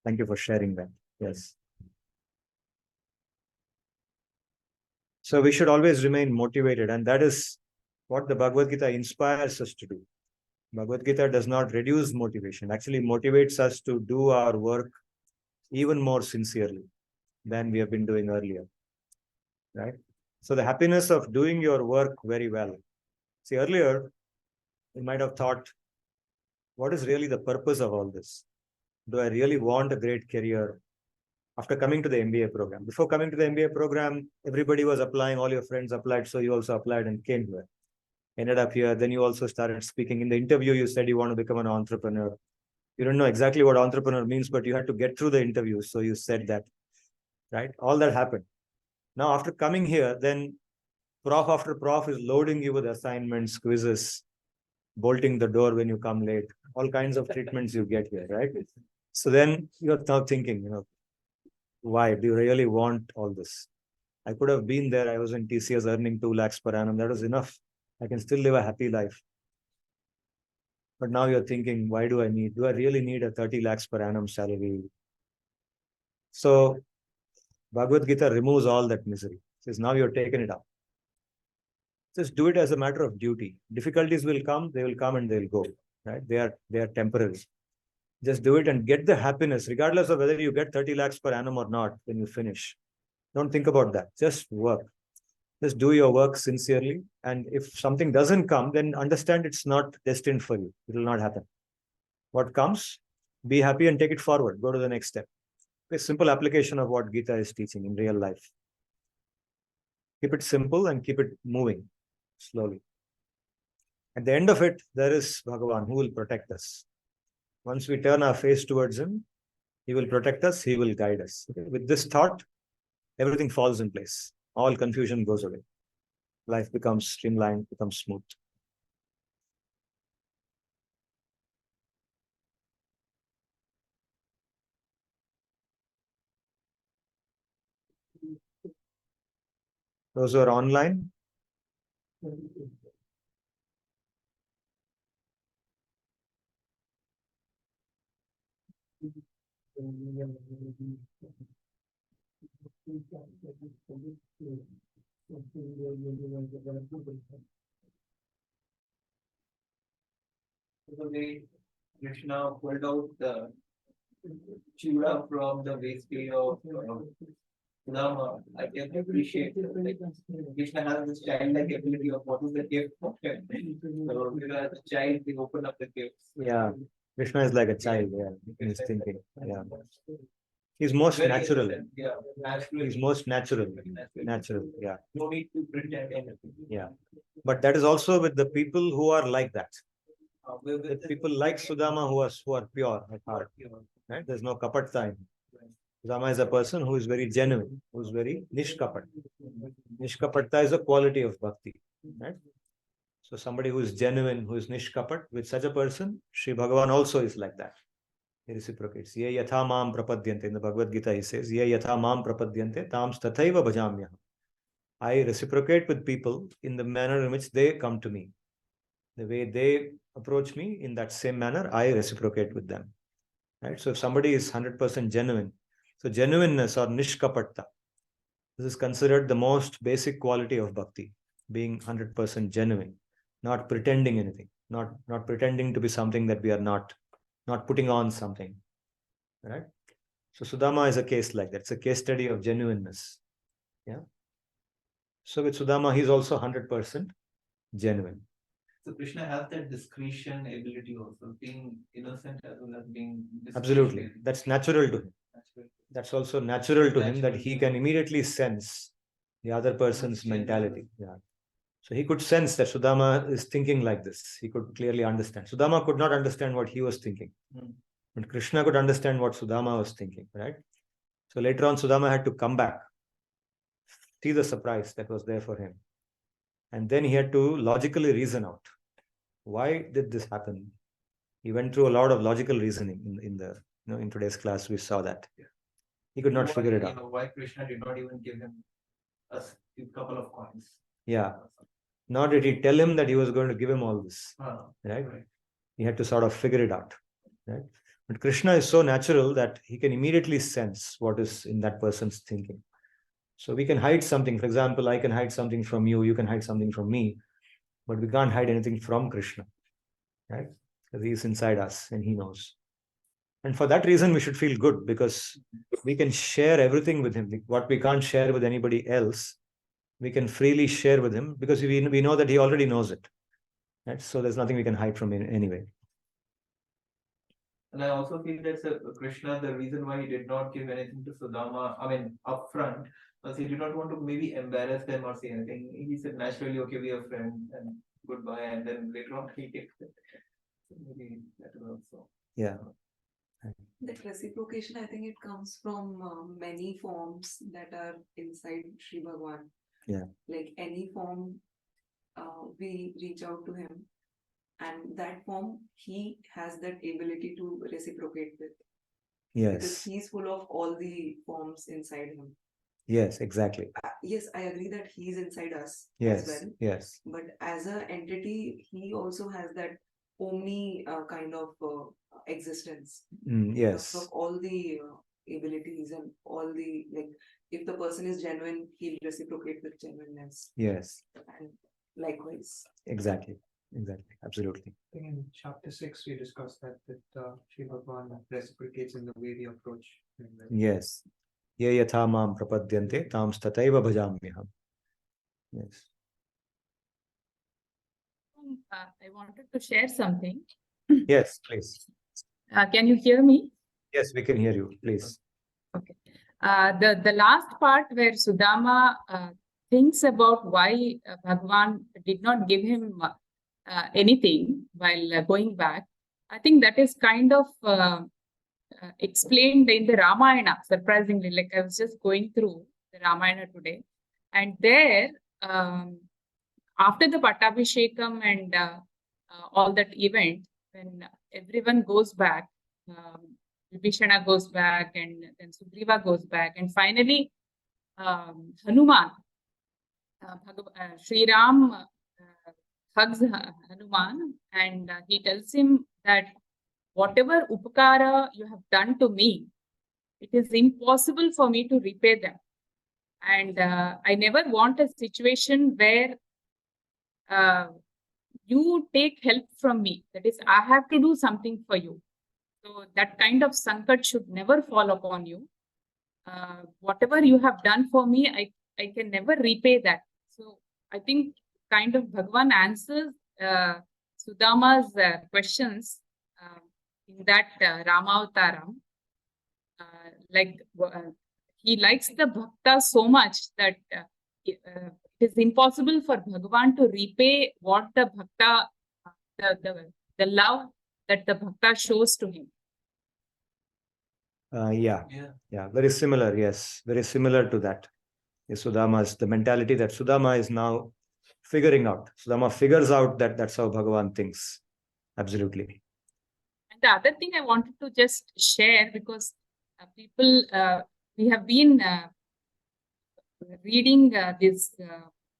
Thank you for sharing that. Yes. So we should always remain motivated, and that is what the Bhagavad-Gita inspires us to do. Bhagavad-Gita does not reduce motivation, actually motivates us to do our work even more sincerely than we have been doing earlier, right? So the happiness of doing your work very well. See, earlier, you might have thought, what is really the purpose of all this? Do I really want a great career? After coming to the MBA program. Before coming to the MBA program, everybody was applying, all your friends applied, so you also applied and came here. Ended up here, then you also started speaking. In the interview, you said you want to become an entrepreneur. You don't know exactly what entrepreneur means, but you had to get through the interview, so you said that, right? All that happened. Now, after coming here, then prof after prof is loading you with assignments, quizzes, bolting the door when you come late, all kinds of treatments you get here, right? So then you're now thinking, why do you really want all this? I could have been there. I was in TCS earning 2 lakhs per annum. That was enough. I can still live a happy life. But now you're thinking, why do I really need a 30 lakhs per annum salary? So Bhagavad Gita removes all that misery. It says, now you're taken it up. Just do it as a matter of duty. Difficulties will come, they will come and they'll go, right? They are temporary. Just do it and get the happiness, regardless of whether you get 30 lakhs per annum or not when you finish. Don't think about that. Just work. Just do your work sincerely. And if something doesn't come, then understand it's not destined for you. It will not happen. What comes, be happy and take it forward. Go to the next step. A simple application of what Gita is teaching in real life. Keep it simple and keep it moving slowly. At the end of it, there is Bhagavan who will protect us. Once we turn our face towards him, he He will protect us. He will guide us. Okay? With this thought, everything falls in place. All confusion goes away. Life becomes streamlined, becomes smooth. Those who are online, the way Krishna pulled out the Suda from the waistband of Rama, I can appreciate like Krishna has this childlike ability of what is the gift for him. So, as a child, they open up the gifts. yeah, Krishna is like a child. Yeah, in his thinking. Yeah, he's most Very natural. innocent, yeah, natural. He's most natural. Natural. Natural. Yeah, No need to pretend anything. yeah. But that is also with the people who are like that. With With people like Sudama who are pure at heart. Right? There's no kapatta in him. Sudama is a person who is very genuine, who is very nishkapat. Nishkapatta is a quality of bhakti. Right? So somebody who is genuine, who is nishkapat, with such a person, Sri Bhagavan also is like that. He reciprocates. Ye yatha mam prapadyante. In the Bhagavad-gita he says, Ye yatha mam prapadyante tam tathaiva bhajamyaham. I reciprocate with people in the manner in which they come to me. The way they approach me, in that same manner, I reciprocate with them. Right? So if somebody is 100% genuine, so genuineness or nishkapatta, this is considered the most basic quality of bhakti, being 100% genuine, not pretending anything, not pretending to be something that we are not putting on something. Right? So Sudama is a case like that. It's a case study of genuineness. Yeah. So with Sudama, he's also 100% genuine. So Krishna has that discretion ability also, being innocent as well as being Absolutely. That's natural to him. Natural. That's also natural to him that Natural, he yeah. can immediately sense the other person's Changes. mentality. Yeah. So he could sense that Sudama is thinking like this. He could clearly understand. Sudama could not understand what he was thinking. But Krishna could understand what Sudama was thinking, right? So later on, Sudama had to come back, see the surprise that was there for him. And then he had to logically reason out. Why did this happen? He went through a lot of logical reasoning in today's class. We saw that. He could not figure it out. Why Krishna did not even give him a couple of coins. Yeah. Nor did he tell him that he was going to give him all this. Right? He had to sort of figure it out. Right? But Krishna is so natural that he can immediately sense what is in that person's thinking. So we can hide something. For example, I can hide something from you, you can hide something from me, but we can't hide anything from Krishna. Right? Because he is inside us and he knows. And for that reason, we should feel good because we can share everything with him. What we can't share with anybody else, we can freely share with him because we know that he already knows it. Right? So there's nothing we can hide from him anyway. And I also feel that Krishna, the reason why he did not give anything to Sudama, upfront, was he did not want to maybe embarrass them or say anything. He said naturally, okay, we are friends and goodbye, and then later on he gave it. So maybe that was also. Yeah. That reciprocation, I think it comes from many forms that are inside Sri Bhagavan. Yeah. Like any form, we reach out to him, and that form he has that ability to reciprocate with. Yes. Because he's full of all the forms inside him. Yes, exactly. Yes, I agree that he's inside us Yes. as well. Yes. But as an entity, he also has that omni kind of existence. Yes. Of all the abilities and all the, like, if the person is genuine, he'll reciprocate with genuineness. Yes. And likewise. Exactly. Absolutely. I think in chapter 6 we discussed that Sri Bhagavan reciprocates in the way we approach him. Right? Yes. Ye yatha mam prapadyante tam tataiva bhajamyaham. Yes. I wanted to share something. Yes, please. Can you hear me? Yes, we can hear you. Please. Okay. The last part where Sudama thinks about why Bhagavan did not give him anything while going back, I think that is kind of explained in the Ramayana, surprisingly. Like, I was just going through the Ramayana today, and there, after the Pattabhishekam and all that event, when everyone goes back, Vibhishana goes back, and then Sugriva goes back, and finally, Hanuman, Sri Ram hugs Hanuman, and he tells him that whatever upakara you have done to me, it is impossible for me to repay them. And I never want a situation where you take help from me. That is, I have to do something for you. So that kind of sankat should never fall upon you. Whatever you have done for me, I can never repay that. So I think kind of Bhagavan answers Sudama's questions in that Ramavataram. He likes the bhakta so much that it is impossible for Bhagavan to repay what the bhakta, the love that the bhakta shows to him. Yeah, very similar. Yes, very similar to that. Sudama's the mentality that Sudama is now figuring out. Sudama figures out that that's how Bhagavan thinks. Absolutely. And the other thing I wanted to just share, because people, we have been reading these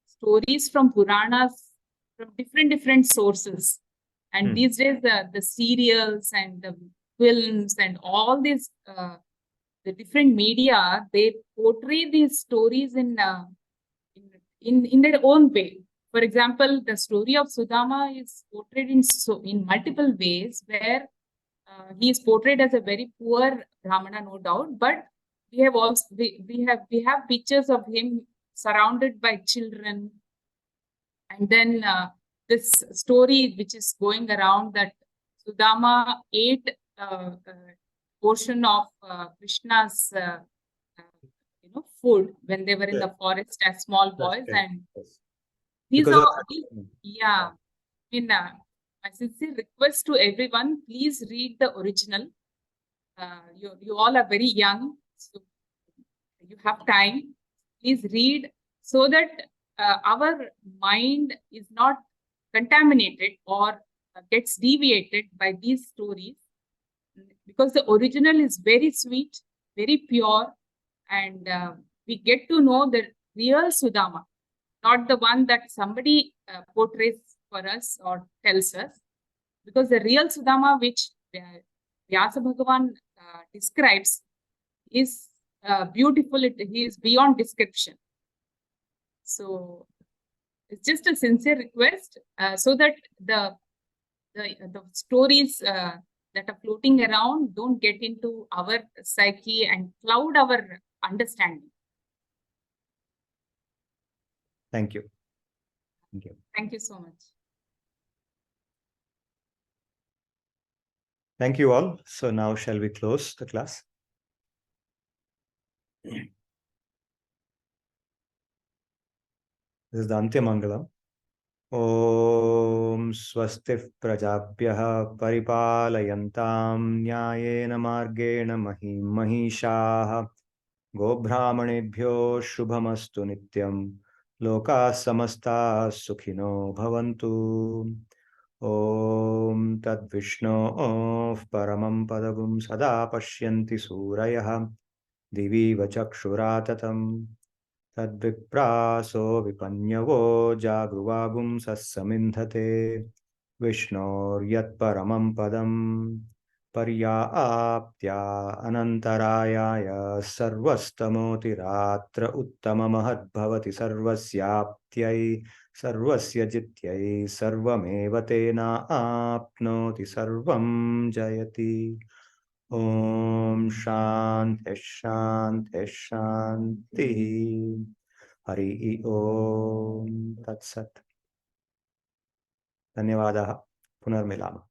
stories from Puranas from different sources. And these days, the serials and the films and all these the different media, they portray these stories in their own way. For example, the story of Sudama is portrayed in multiple ways, where he is portrayed as a very poor Brahmana, no doubt, but we have also we have pictures of him surrounded by children, and then this story which is going around that Sudama ate portion of Krishna's food when they were in the forest as small boys, and these are I mean, my sincere request to everyone: please read the original. You all are very young, so you have time. Please read so that our mind is not contaminated or gets deviated by these stories, because the original is very sweet, very pure, and we get to know the real Sudama, not the one that somebody portrays for us or tells us, because the real Sudama which Vyasa Bhagavan describes is beautiful. He is beyond description. So it's just a sincere request, so that the stories that are floating around don't get into our psyche and cloud our understanding. Thank you. Thank you. Thank you so much. Thank you all. So now shall we close the class? This is the Antyamangalam. Om Swastif Prajabhyah Paripalayantam Nyayena Margena Mahishaha Gobhramanebhyo Shubhamastu Nityam Loka Samasta Sukhino Bhavantu. Om Tad Vishno Paramam Padagum Sada Pashyanti Surayah Divi Vachakshuratatam Tadvipraso Vipanyavo Jagruvagum Sassamindhate Vishnor Yat Paramam Padam Paryaptya Anantarayaya Sarvastamotiratra Uttamamahad Bhavati Sarvasyaptyai Sarvasya Jityai Sarvameva Tena Apnoti Sarvam Jayati. Om Shanti Shanti Shanti. Hari Om Tat Sat. Dhanyavadaha. Punarmilama.